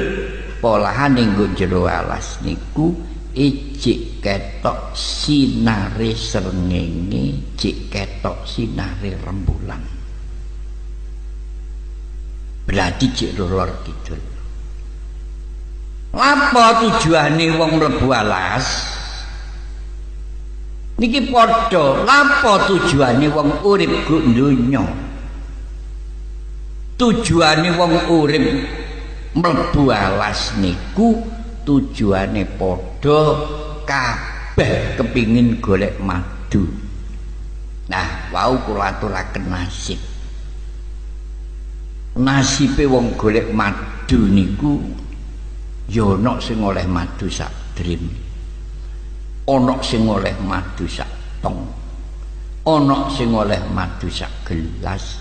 polahane nggo jero alas niku ijik ketok sinare srengenge, ijik ketok sinare rembulan. Berarti ijik lor kidul. Apa tujuane wong mlebu alas? Niki padha, lapa tujuane wong urip go donya? Tujuane wong urip mlebu alas niku tujuane padha kabeh kepingin golek madu. Nah, wau kula aturaken nasib. Nasibe wong golek madu niku ya ana sing oleh madu sak drim. Ana sing oleh madu sak tong, ana sing oleh madu sak gelas,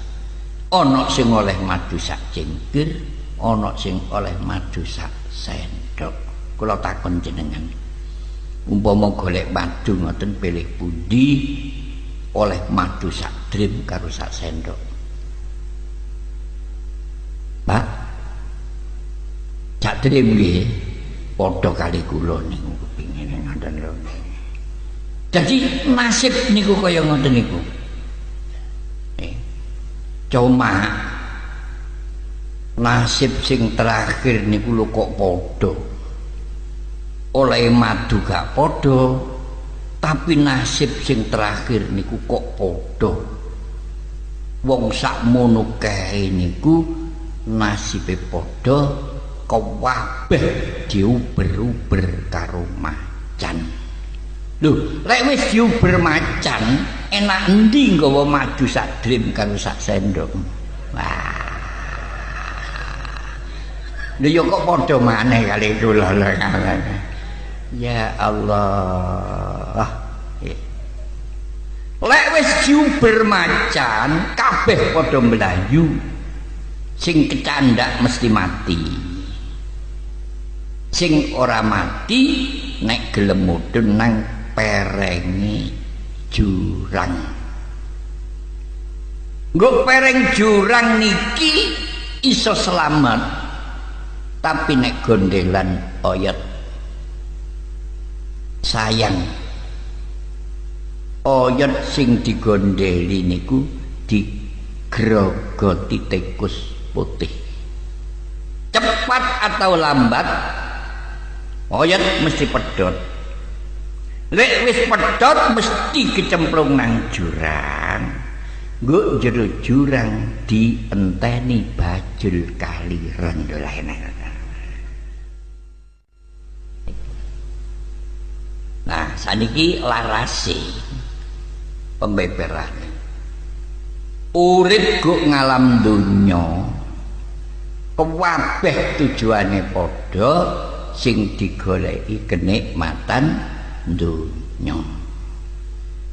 ana sing oleh madu sak cengkir, ana sing oleh madu sak sendok. Kula takon jenengan, umpama golek madu ngoten pilih pundi oleh madu sak drim karo sak sendok? Pak, sak drim nggih padha kali kula niku kepingin ngoten lho. Jadi nasib niku kaya ngoten niku. Cuma nasib sing terakhir niku lho kok padha. Oleh madu gak padha, tapi nasib sing terakhir niku kok padha. Wong sakmono kae niku nasibe padha kabeh diuber-uber karo macan. Lho, lek wis diuber macan, enak endi nggawa madu sak drim karo sak sendok? Wah. Lho ya kok padha maneh kali kula. Ya Allah. Lek wis diuber macan, kabeh padha mlayu. Sing kecandak mesti mati. Sing ora mati nek gelem mudhun nang perenge jurang. Nggo pereng jurang niki iso selamat, tapi nek gondelan oyot sayang. Oyot sing digondeli niku digrogoti tikus putih. Cepat atau lambat oyot mesti pedhot. Lek wis pedhot mesti kecemplung nang jurang. Nggo jero jurang dienteni bajul kali rendolae. Nah, saniki larase pembeberan. Urip go ngalam donya. Kabeh tujuane padha, sing digoleki kenikmatan donya.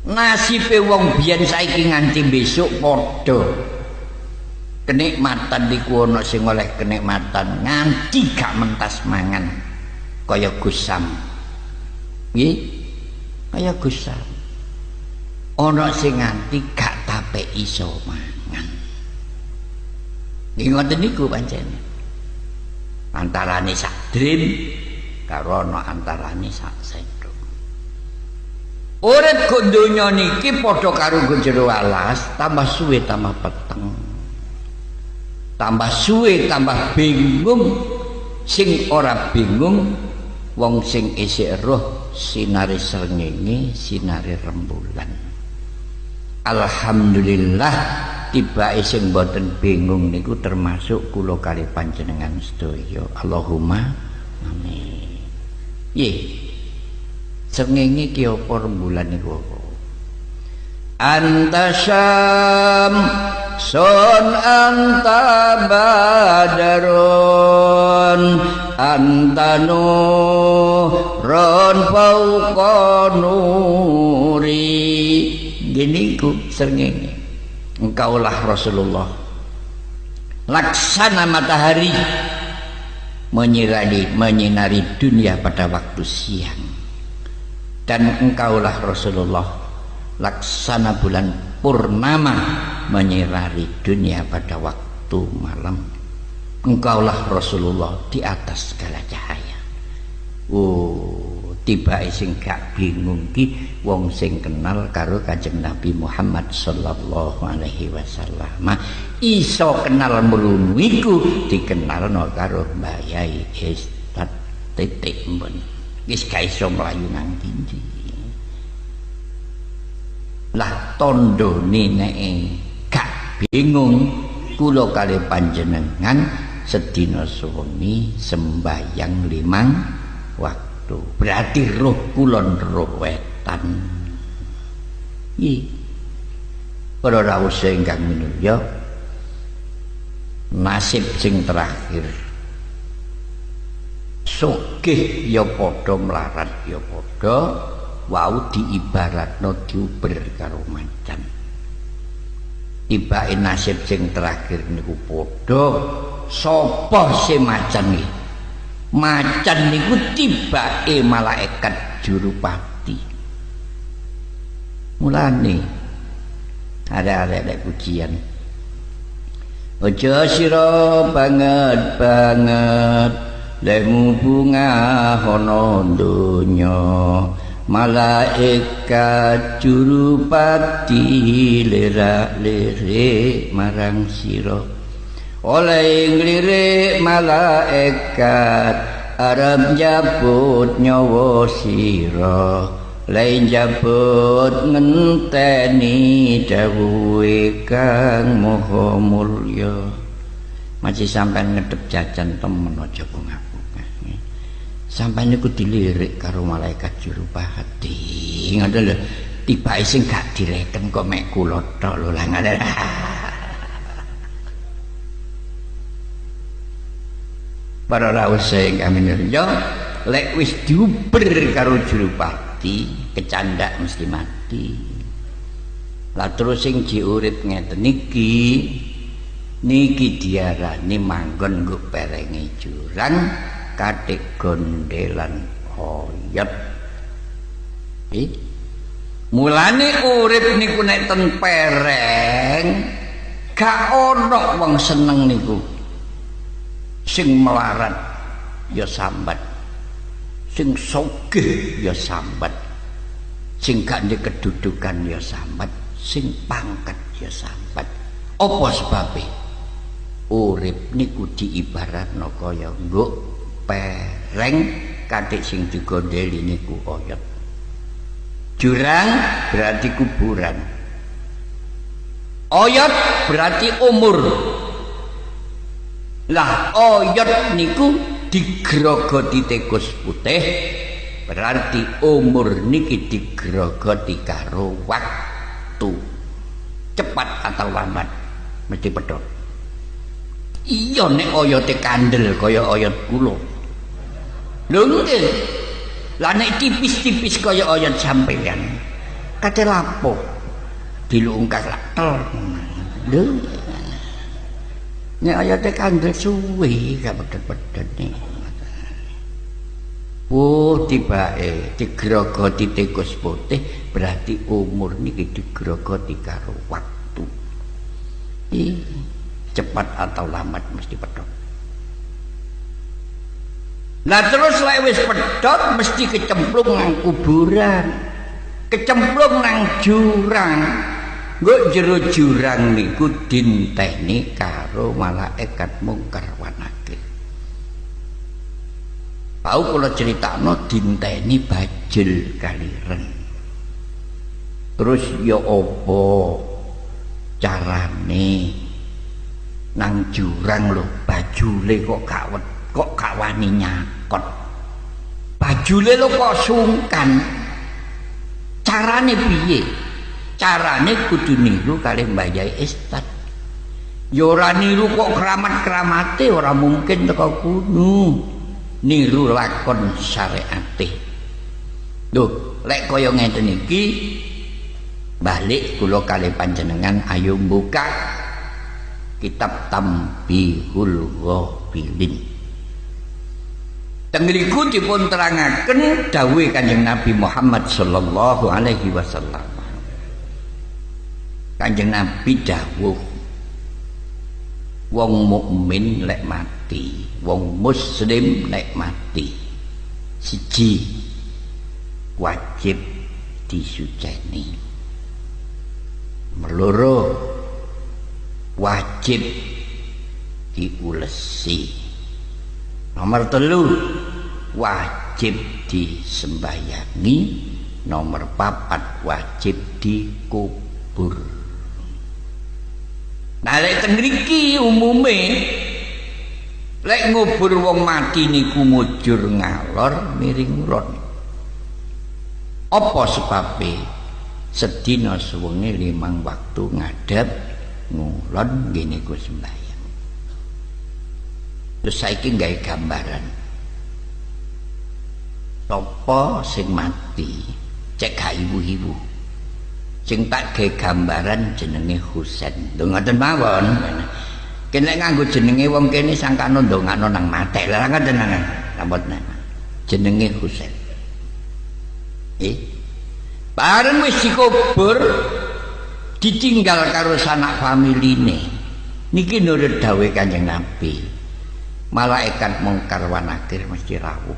Nasibe wong biyen saiki nganti besok padha. Kenikmatan niku ana sing oleh kenikmatan nganti gak mentas mangan kaya Gusam. Nggih, kaya Gusam. Ana sing nganti gak tape iso mangan. Nggih ngoten niku pancen. Antarane sak drim karo ana antarane sak sendok. Urip go donya niki padha karo go jero alas, tambah suwe tambah peteng. Tambah suwe tambah bingung. Sing ora bingung wong sing isih roh sinare srengenge, sinare rembulan. Alhamdulillah tibake sing mboten bingung niku termasuk kula kali panjenengan sedaya. Allahumma amin. Nggih. Srengenge ki apa rembulan niku apa? Anta syam sun anta badarun anta nurun fauqa nuri. Gini ku srengenge engkaulah Rasulullah laksana matahari menyinari dunia pada waktu siang, dan engkaulah Rasulullah laksana bulan purnama menyinari dunia pada waktu malam. Engkaulah Rasulullah di atas segala cahaya. Tiba sing gak bingung ki wong sing kenal karo Kanjeng Nabi Muhammad sallallahu alaihi wasallam. Iso kenal mrunu iku dikenalno karo mbayai Ustaz titik mbon. Wis gak iso mlayu nang ndi. Lah tandane nek gak bingung kula kali panjenengan sedina suwengi sembayang 5 waktu. Berarti roh kulon roh wetan. Para rawuh ingkang minulya, nasib sing terakhir sugih ya padha melarat ya padha wau diibaratno diuber karo macan. Tibake nasib sing terakhir niku padha sapa sing macan iki? Macan niku tibake malaikat Jurupati. Mulane arek-arek pujian aja sira banget lemu bunga ana donya, malaikat Jurupati lirak-lirik marang sira. Oleh nglirik malaikat arep njabut nyawa sira, lain njabut ngenteni dawuhe kang maha mulya. Masih sampean ngedep jajan temen aja bungah-bungah. Sampeyan niku dilirik karo malaikat Jurupati. Ngoten lho, tibake sing gak direken kok mek kula tok lho lah ngoten. Para rawuh sing minulya, lek wis diuber karo Jurupati, kecandak mesti mati. Lah terus sing diurip ngeten niki diarani manggon nggo perenge jurang katik gondelan oyot. Mulane urip niku nek ten pereng gak ono wong seneng niku. Sing melarat ya sambat, sing sugih ya sambat, sing gak ndek kedudukan ya sambat, sing pangkat ya sambat. Apa sebabe? Urip niku diibaratno kaya nggo pereng katik sing digondeli niku oyot. Jurang berarti kuburan, oyot berarti umur. Lah oyot niku digrogoti tikus putih, berarti umur niki digrogoti karo waktu. Cepat atau lambat mesti pedhot. Iya nek oyote kandel kaya oyot kula. Lho nggih. Lah nek tipis-tipis kaya oyot sampeyan, kate lapo dilungkas lak tel. Lho nek ayate kandel suwe gak pedhet-pedhet nih. Tibake digrogoti tikus putih berarti umur niki digrogoti karo waktu. Cepat atau lambat mesti pedhot. Nah terus lek wis pedhot mesti kecemplung nang kuburan, kecemplung nang jurang. Nggo jero jurang niku dinteni karo malaikat mungkar wa nakir. Pau kula critakno dinteni bajil kaliren. Terus ya apa carane nang jurang lho bajule kok gak wani nyakot. Bajule lho kok sungkan. Carane piye? Carane kudu niru kali mbayai Ustaz. Ya ora niru kok keramat-keramate ora mungkin teko kuno. Niru lakon syariate. Lho, lek kaya ngeten iki balik kula kali panjenengan ayo buka kitab Tambihul Ghafilin. Tengriku dipun terangaken dawuh Kanjeng Nabi Muhammad sallallahu alaihi wasallam. Kanjeng Nabi dawuh, wong mukmin lek mati, wong muslim lek mati, siji wajib disuceni, meloro wajib diulesi, nomor telu wajib disembayangi, nomor papat wajib dikubur. Nah lek teng mriki umume lek ngubur wong mati niku mujur ngalor miring ron. Apa sebabe? Sedina suwengi 5 waktu ngadep ngulon ngene ku sembahyang. Terus saiki gawe gambaran. Sapa sing mati? Cek gak ibu-ibu. Sing tak gawe gambaran jenenge Husain. Lho ngoten mawon. Kene nganggo jenenge wong kene sangkano ndongakno nang mate. Lah ngoten nang. Sampun jenenge Husain. Bareng wis dikubur ditinggal karo sanak familine. Niki nurut dawuh Kanjeng Nabi. Malaikat mungkar wa nakir mesti rawuh.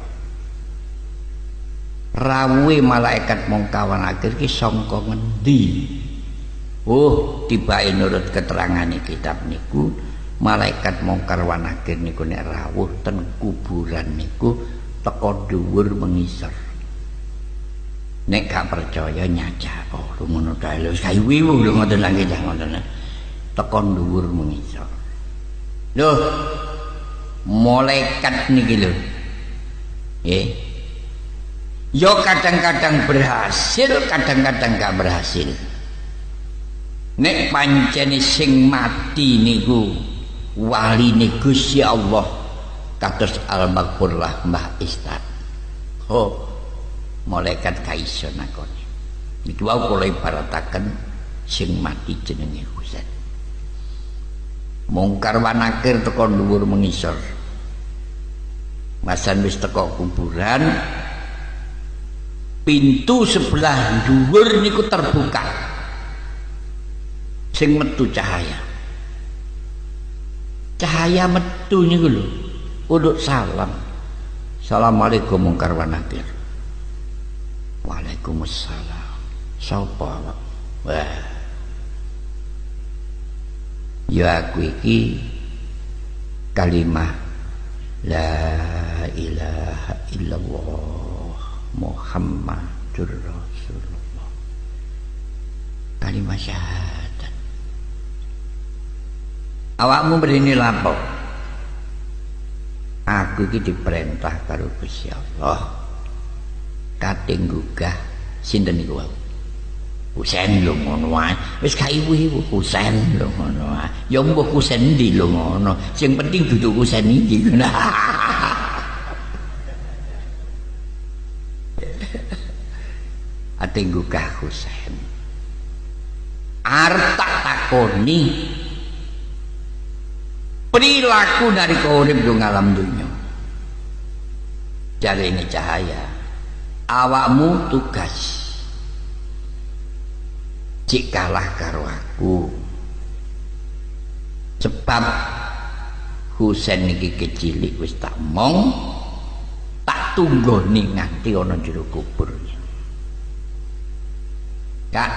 Rawuhe malaikat mungkar wa nakir ki sangka ngendi? Oh, tibake nurut keterangane kitab niku malaikat mungkar wa nakir niku nek rawuh ten kuburan niku teka dhuwur mengisor. Nek gak percaya nyacak oh ngono kae lho kae wiwu lho ngoten lagi ngoten teka dhuwur mengisor. Lho malaikat niki lho nggih ya kadang-kadang berhasil kadang-kadang gak berhasil. Nek pancene sing mati niku waline Gusti Allah kados Al-Maghfurlah Mbah Istad. Oh malaikat kaiso nakoni. Niki wau kula ibarataken sing mati jenenge Husain. Mungkar wa nakir teka dhuwur mengisor. Masan wis teka kuburan, pintu sebelah dhuwur niku terbuka. Sing metu cahaya. Cahaya metu niku lho. Uduk salam. Assalamualaikum mungkar wa nakir. Waalaikumsalam. Sapa? Wah. Ya aku iki kalimah la ilaha illallah Muhammadur Rasulullah. Kalimah syahadat. Awakmu berini lampau. Aku iki diperintah karo Gusti Allah. Kate nggugah sinten niku wae. Husain lho ngono wae. Wis gak ibu-ibu Husain lho ngono wae. Ya mbuh Husain ndi lho ngono. Sing penting dudu Husain iki. Ate nggugah Husain. Arep tak takoni perilaku nalika urip ing alam dunya. Jarene cahaya. Awakmu tugas cik kalah karo aku sebab Husain niki kecilik wis tak mong tak tunggoni nganti ana jero kuburnya. Kak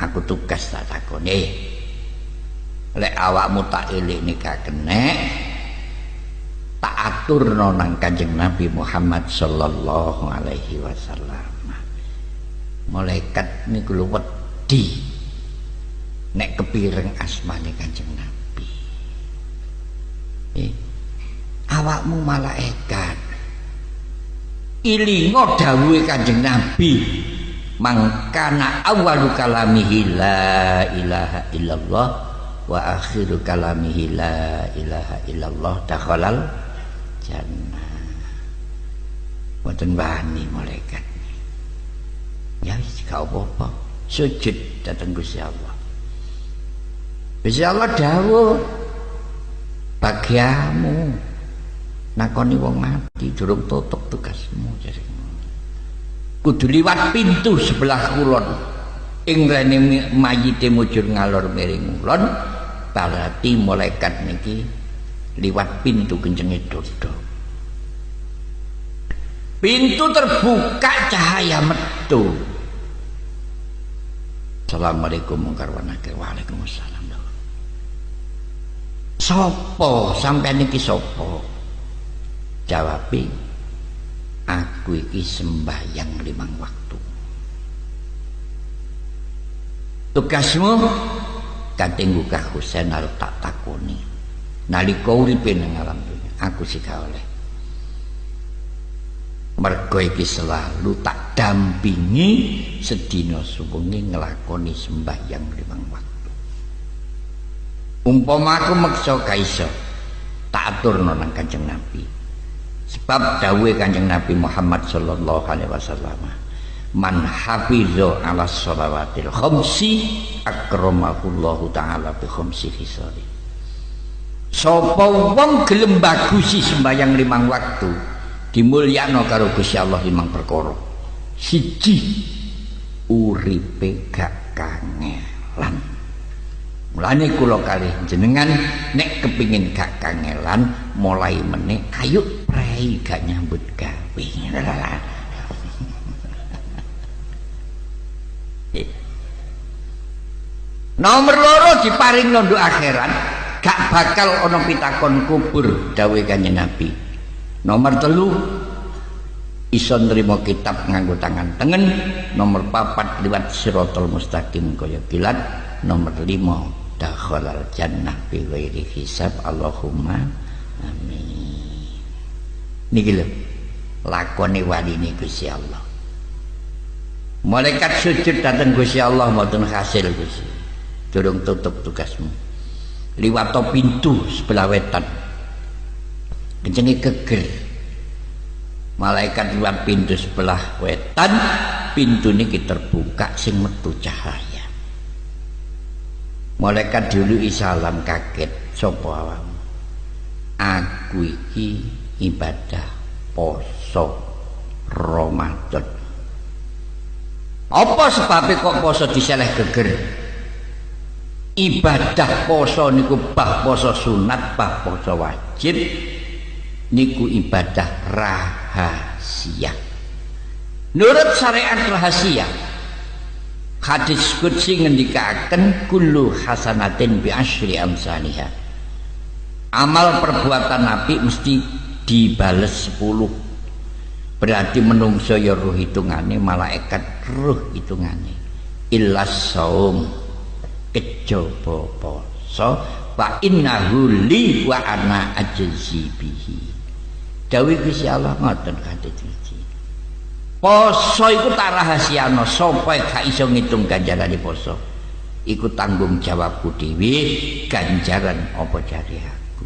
aku tugas tak takoni lek awakmu tak eling gak kenek tak aturno nang Kanjeng Nabi Muhammad sallallahu alaihi wasallam. Malaikat niku lho wedi nek kepireng asmane Kanjeng Nabi. Awakmu malaikat ilingo dawuhe Kanjeng Nabi mangkana awwalu kalamihi la ilaha illallah wa akhiru kalamihi la ilaha illallah dakhalal jannah. Mboten wani malaikat. Ya wis gak apa-apa. Sujud dateng Gusti Allah. Gusti Allah dawuh bagiamu nakoni wong mati durung tutup tugasmu jare. Kudu liwat pintu sebelah kulon. Ing rene mayite mujur ngalor miring kulon, berarti malaikat niki liwat pintu kencenge dodo. Pintu terbuka cahaya metu. Assalamualaikum warahmatullahi wabarakatuh. Waalaikumsalam. Sopo sampean niki sopo? Jawabi, aku iki sembahyang 5 waktu. Tugasmu kanthi nggugah Husain arep tak takoni. Nalika uripe nang alam dunya, aku sik gak oleh. Mergo iki selalu tak dampingi sedina suwengi nglakoni sembahyang 5 waktu. Umpama aku meksa gak iso, tak aturno nang Kanjeng Nabi. Sebab dawuhe Kanjeng Nabi Muhammad sallallahu alaihi wasallam, man hafiza ala shalawatil khamsi akramahullahu taala bi khamsi hisari. Sapa wong gelem bagusi sembahyang 5 waktu, dimulyakno karo Gusti Allah 5 perkara. Siji, uripe gak kangelan. Mulane kula kalih jenengan nek kepingin gak kangelan, mulai meneh ayo prei gak nyambut gawe. Nomor 2 diparing londo akhirat, gak bakal ana pitakon kubur dawuhe Kanjeng Nabi. Nomor 3 iso nrimo kitab nganggo tangan tengen. Nomor 4 liwat siratal mustaqim kaya kilat. Nomor 5 dakhalal jannah bi ghairi hisab. Allahumma amin. Niki lho lakone waline Gusti Allah. Malaikat sujud dateng Gusti Allah mboten hasil Gusti. Durung tutup tugasmu. Liwat pintu sebelah wetan. Kencenge geger. Malaikat liwat pintu sebelah wetan, pintu niki terbuka sing metu cahaya. Malaikat dulu salam kaget, sapa awakmu? Aku iki ibadah poso Ramadan. Apa sebabnya kok poso diseleh geger? Ibadah poso niku bah poso sunat, bah poso wajib niku ibadah rahasia. Nurut syariat rahasia. Hadis qudsi ngendikaken kullu hasanatin bi asyri amsalihha. Amal perbuatan Nabi mesti dibales 10. Berarti menungso ya ruh hitungane, malaikat ruh hitungane. Illas saum, kejaba poso, wa innahu li wa ana ajzi bihi. Dawuh Gusti Allah ngoten kadhe. Poso iku tak rahasiano, sapa gak iso ngitung ganjarane poso. Iku tanggung jawabku dhewe, ganjaran apa jare aku.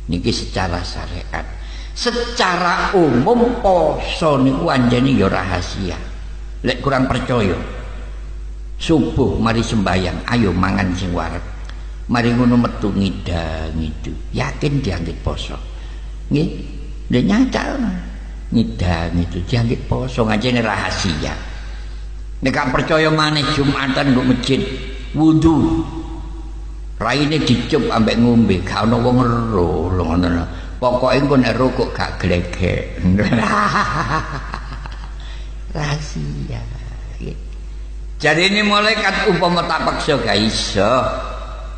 Niki secara syariat. Secara umum poso niku anjene ya rahasia. Lek kurang percaya, subuh mari sembahyang, ayo mangan sing wareg. Mari ngono metu ngidang itu, yakin dianggit poso. Nggih, lek nyata ngidang itu dianggit poso, ngancene rahasia. Nek gak percaya maneh Jumatan nggo masjid wudu, raine dicup ambek ngombe, gak ana wong ero ngono. Pokoke engko nek rukuk gak glegek. Rahasia. Jadi ini malaikat umpama tak paksa gak iso,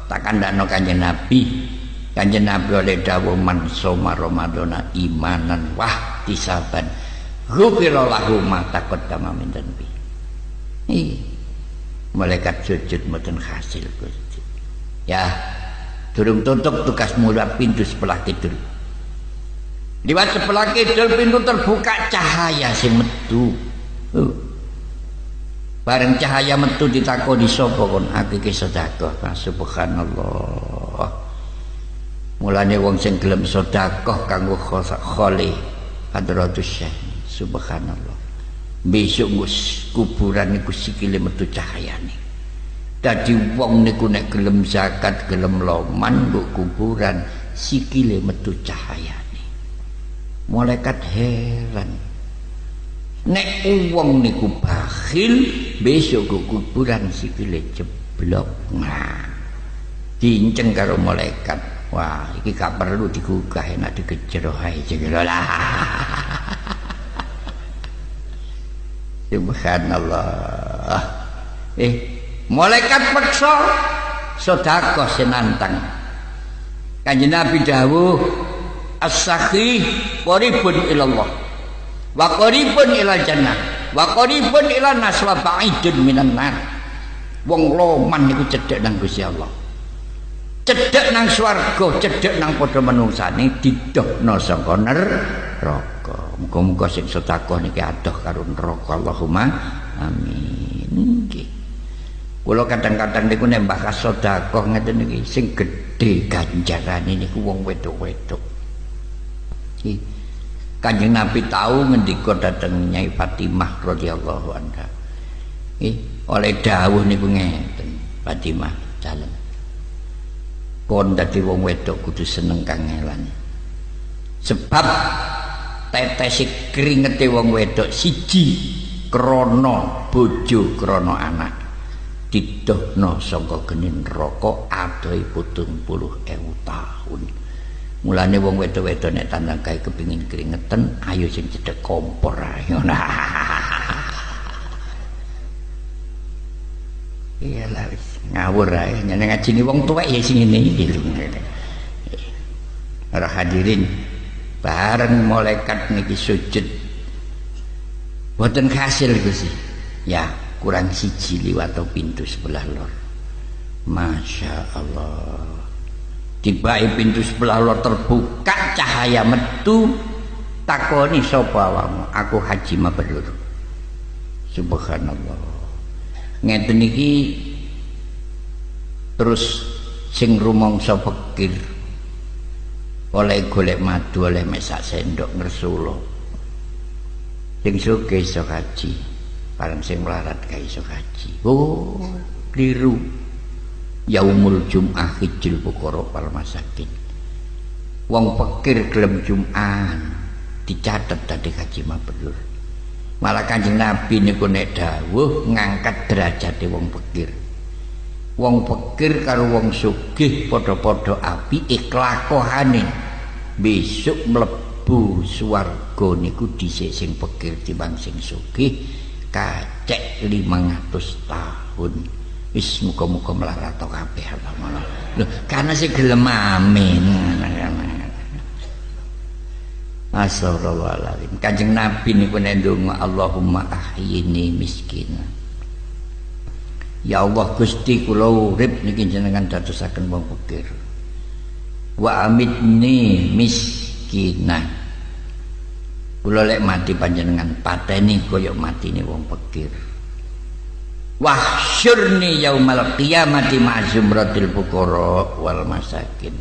tak kandakno Kanjeng Nabi. Kanjeng Nabi oleh dawuh man soma Ramadana imanan wah tisaban ghufira lahu ma taqaddama min dhanbi. Malaikat sujud mboten hasil Gusti. Ya, durung tutup tugas mulai pintu sebelah kidul. Liwat sebelah kidul pintu terbuka cahaya sing metu. Bareng cahaya metu ditakoni sapa kon, aku iki sedekah. Subhanallah. Mulane wong sing gelem sedekah kanggo kholi hadratus syekh. Subhanallah. Besok kuburan niku sikile metu cahayane. Dadi wong niku nek gelem zakat, gelem loman nggo kuburan, sikile metu cahayane. Malaikat heran. Nek wong niku bakhil, besok ke kuburan sikile jeblok. Nah, diinceng karo malaikat. Wah, iki gak perlu digugah, enak digejer ae jengelo lah. Subhanallah. Malaikat peksa sedekah senantang. Kanjeng Nabi dawuh, as-sakhi qaribun ilallah. Wa qaribun ilal jannah wa qaribun ilan nas wa ba'idun minan nar. Wong loman niku cedhek nang Gusti Allah, cedhek nang swarga, cedhek nang padha manungsane, didohno saka neraka. Muga-muga sing sedekah niki adoh karo neraka. Allahumma amin. Nggih. Kula kadang-kadang niku nek mbah sedekah ngeten niki sing gedhe ganjarane niku wong wedok-wedok. Kanjeng Nabi tahu ngendika dhateng Nyai Fatimah radhiyallahu anha. Oleh dawuh niku ngeten, Fatimah dalem. Kon dadi wong wedok kudu seneng kangelan. Sebab tetes kringete wong wedok siji krana bojo krana anak didohno saka geni neraka adohe 70.000 tahun. Mulane wong wedok-wedok nek tandang kae kepengin keringetan, ayo sing cedhek kompor ae ngono. Iyalah wis ngawur ae, nyeneng ngajine wong tuwek ya sing ngene iki lho. Para hadirin, bareng malaikat niki sujud. Boten kasil Gusti. Ya, kurang siji liwat pintu sebelah lor. Masya Allah. Tiba pintu sebelah lor terbuka, cahaya metu, takoni sapa awakmu? Aku Haji Mabrur. Subhanallah. Ngeten iki terus sing rumangsa fakir oleh golek madu, oleh mesak sendok ngersula. Sing sugih iso haji, bareng sing melarat kae iso haji. Oh, kliru. Yaumul Jum'ah hijil fuqara wal masakin. Wong fakir gelem Jum'an dicatet dadi Haji Mabrur. Malah Kanjeng Nabi niku nek dawuh ngangkat derajate wong fakir. Wong fakir karo wong sugih padha-padha apike kelakuane. Besok mlebu swarga niku dhisik sing fakir timbang sing sugih kacek 500 tahun. Wis muga-muga melarat kabeh Allah. Lho, karena sing gelem amin. Astagfirullahaladzim. Kanjeng Nabi niku nek ndonga Allahumma ahyini miskina. Ya Allah Gusti kula urip niki jenengan dadosaken wong fakir. Wa amitni miskina. Kula lek mati panjenengan pateni kaya matine wong fakir. Wahsyurni yaumal qiyamati ma'zumratil fuqara wal masakin.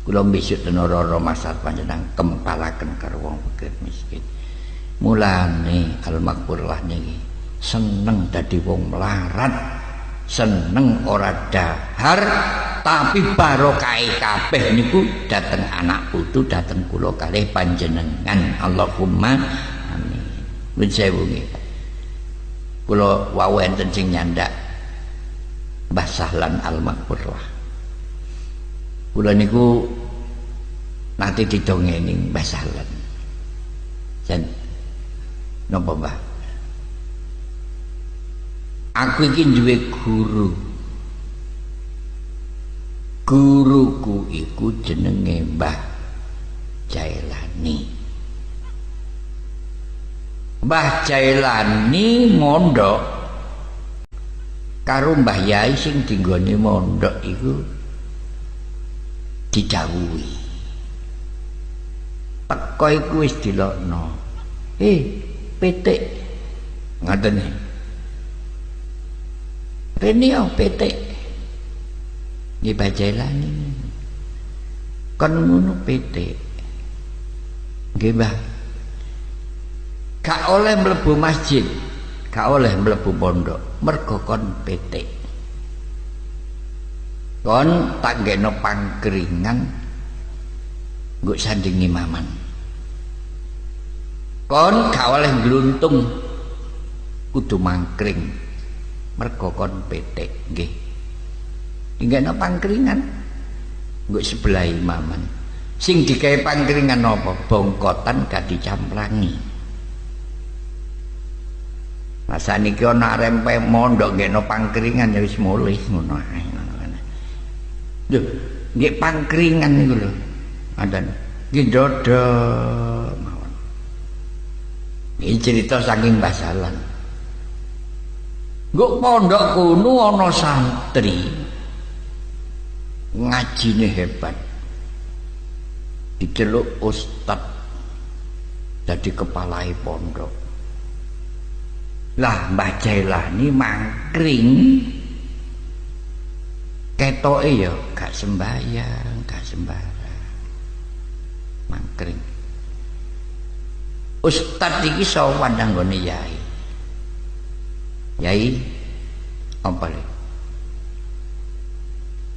Kula besok ten ora masar panjenengan kempalaken karo wong fakir miskin. Mulane Al-Maghfurlah niki seneng dadi wong melarat, seneng ora dahar, tapi barokahe kabeh niku dateng anak putu, dateng kula kalih panjenengan. Allahumma amin. Nuwun sewu nggih. Kula wau enten sing nyandak Mbah Sahlan Al-Maghfurlah. Kula niku nanti didongeni Mbah Sahlan. Jan napa Mbah? Aku iki duwe guru. Guruku iku jenenge Mbah Jailani. Mbah Jailani mondok karo Mbah Yai sing dinggone mondok iku didhawuhi. Teko iku wis dilokno. Petik. Ngoten. rene yo petik nggih bajailani kon ngono petik nggih Mbah gak oleh mlebu masjid gak oleh mlebu pondok mergo kon petik kon tak ngekno pangkringan nggo sanding imaman kon gak oleh gluntung kudu mangkring mergo kon petik nggih ngekno pangkringan nggo sebelah imaman sing digawe pangkringan apa bongkotan gak dicamprangi masa niki ana rempe mondok ngekno pangkringan ya wis mulih ngono ae lho nggih pangkringan niku lho adan nggih dodo mawon iki cerita saking Mbah Salan nggo pondok kuno ana santri ngajine hebat diceluk ustad jadi kepala pondok lah Mbah Jailani mangkring ketoke ya gak sembahyang gak sembarang mangkring ustad iki sowan nang gone yai yai apa le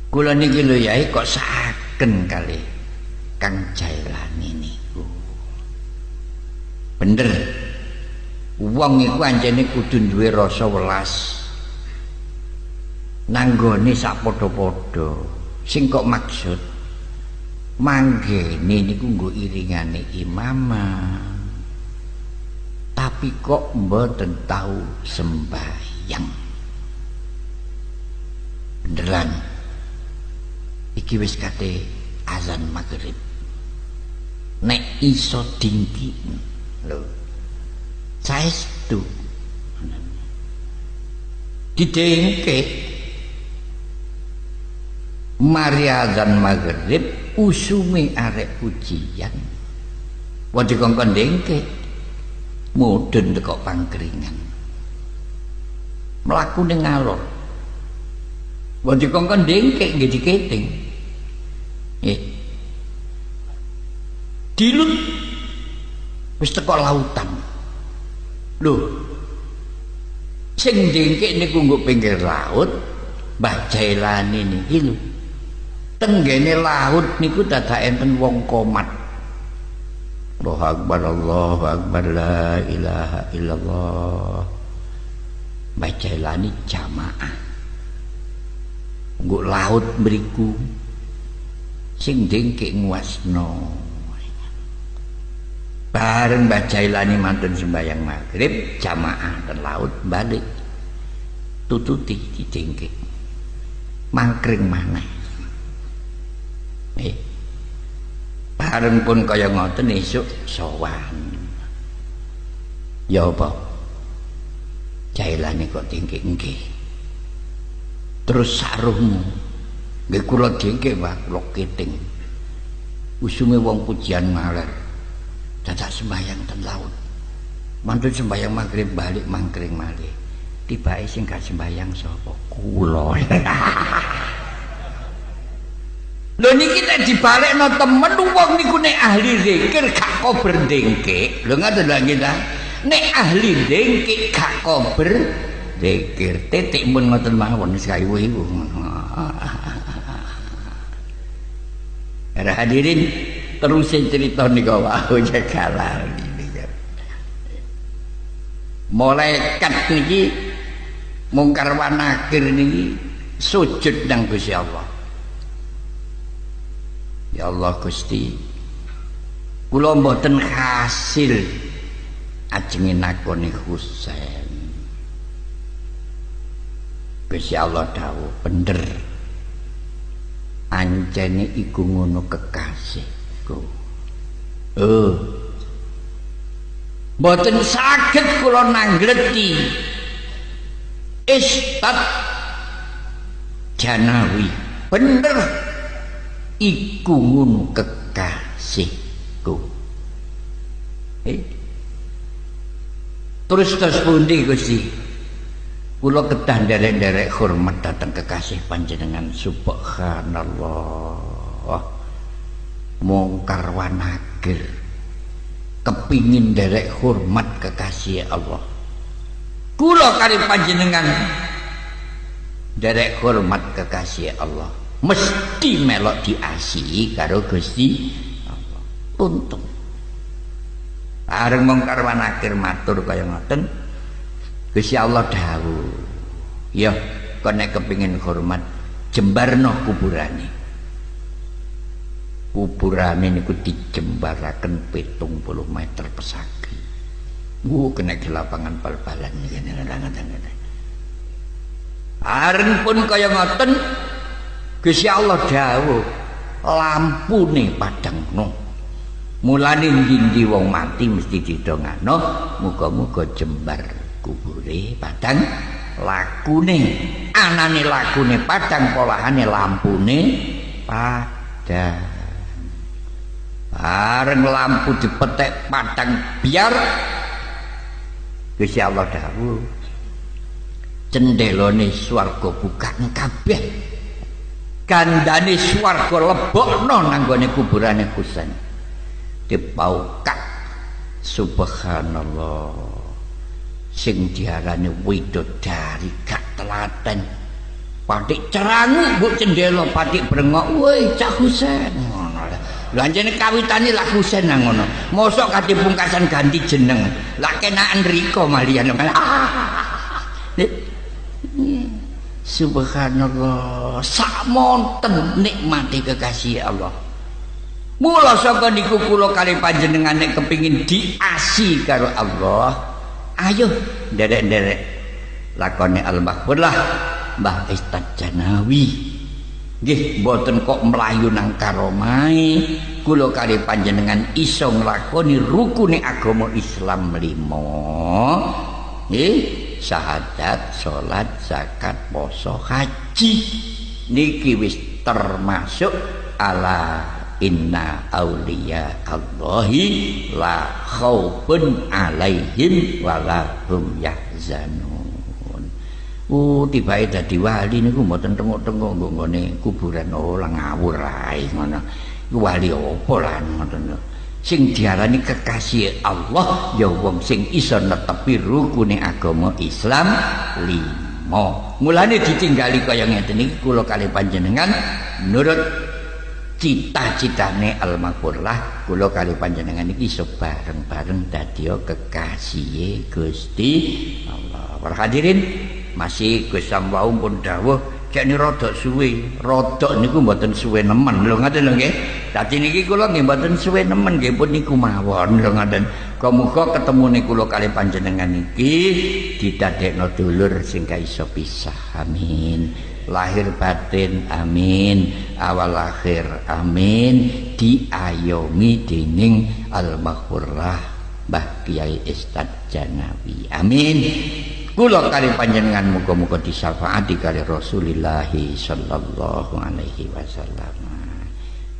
kula niki lho yai kok saken kali Kang Jailani niku bener wong iku anjene kudu duwe rasa welas nanggone sak padha-padha sing kok maksud manggene niku nggo iringane imamah tapi kok mboten tahu sembahyang beneran iki wis kate azan maghrib nek iso dingki lho saestu didengke mari azan maghrib usume arek pujian wong dikongkon dengke mudhun teko pangkringan mlaku ning ngalor wong dikongkon dengke nggih diketing nggih dilut wis teko lautan lho sing dengke niku nggo pinggir laut Mbah Jailani niki lho tenggene laut niku dadak enten wong komat Allahu akbar la ilaha illallah Mbah Jailani jamaah nggo laut mriku sing dengke nguasno bareng Mbah Jailani mantun sembahyang maghrib jamaah dan laut balik tututi didengke mangkring maneh bareng pun kaya ngoten esuk sowan ya apa Jailani kok dengke nggih terus saruhmu nggih kula dengke Pak kula keting usume wong pujian ngaler dadak sembahyang ten laut mantun sembahyang maghrib balik mangkring malih tibake sing gak sembahyang sapa kula lho niki nek dibalekno temen wong niku nek ahli zikir gak kober dengke lho ngoten lho nggih ta nek ahli dengke gak kober zikir titik mun ngoten mawon sekaliwu iku hadirin terus cerita nika wau jagalan malaikat niki mungkar wa nakir niki sujud nang Gusti Allah ya Allah Gusti kula mboten hasil ajenge nakoni Husain Gusti Allah dawuh bener anjene iku ngono kekasihku mboten saged kula nangleti Ustad Janawi bener iku ngono kekasihku terus pundi Gusti kula kedah nderek-nderek hormat datang kekasih panjenengan subhanallah mungkar wanakir kepingin nderek hormat kekasih Allah kula kali panjenengan nderek hormat kekasih Allah mesti melok diasihi karo Gusti Allah untung areng mungkar wanakir matur kaya ngoten Gusti Allah dawuh ya kok nek kepengin hormat jembarno kuburane niku dijembaraken 70 meter pesagi kena di lapangan bal-balan niki ngene areng pun kaya ngoten Gusti Allah dawuh lampune padangno mulane ndi wong mati mesti didongakno muga-muga jembar kubure padang lakune anane lakune padang polahane lampune padang bareng lampu dipetek padang biar Gusti Allah dawuh cendelane swarga bukan kabeh gandane swarga lebokno nang gone kuburane kusen dipaukak subhanallah sing diarani widodari gak telaten patik cerangu mbok cendela patik brengok woi Cak Husen ngono lha jane kawitane Lak Husen nang ngono mosok kadhe pungkasan ganti jeneng lak kenaken riko malian subhanallah sakmonten nikmati kekasih Allah mula saka niku kula kali panjenengan nek kepengin diasi karo Allah ayo nderek-nderek lakone Al-Maghfurlah Mbah Ustaz Janawi nggih mboten kok mlayu nang karomahe kula kali panjenengan iso nglakoni rukune agama Islam 5 nggih syahadat salat zakat poso haji niki wis termasuk ala inna auliya Allahi la khaufun alaihim walahum yahzanun tibae dadi wali niku mboten tengok-tengok nggone kuburan lah ngawur ae ngono wali apa lan ngoten sing diarani kekasih Allah ya wong sing iso netepi rukune agama Islam 5 mulane ditinggali kaya ngeten iki kula kali panjenengan nurut cita-citane Al-Maghfurlah kula kali panjenengan iki iso bareng-bareng dadi kekasih Gusti Allah. Para hadirin masih Gus Samwau pun dawuh kene rada suwe rodok niku mboten suwe nemen lho ngoten lho nggih dadi niki kula nggih mboten suwe nemen nggih pun niku mawon lho ngoten muga ketemune kula kali panjenengan iki didadekno dulur sing ga iso pisah amin lahir batin amin awal akhir amin diayomi dening Al-Maghfurlah Mbah Kiai Ustaz Janawi amin kula kali panjenengan muga-muga disyafaati kali Rasulullah sallallahu alaihi wasallam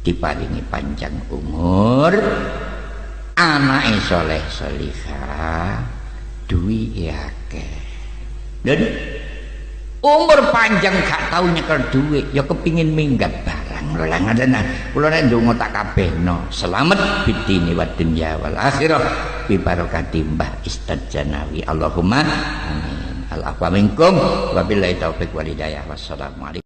diparingi panjang umur anake saleh salihah duwi akeh dan umur panjang gak tau nyekel duit ya kepingin minggat barang lho lah ngaten kula nek ndonga tak kabehno selamat bidini wa dunya wal akhirah bi barokati Mbah Ustaz Janawi Allahumma amin al afwa minkum wabillahi taufik wal hidayah wassalamu alaikum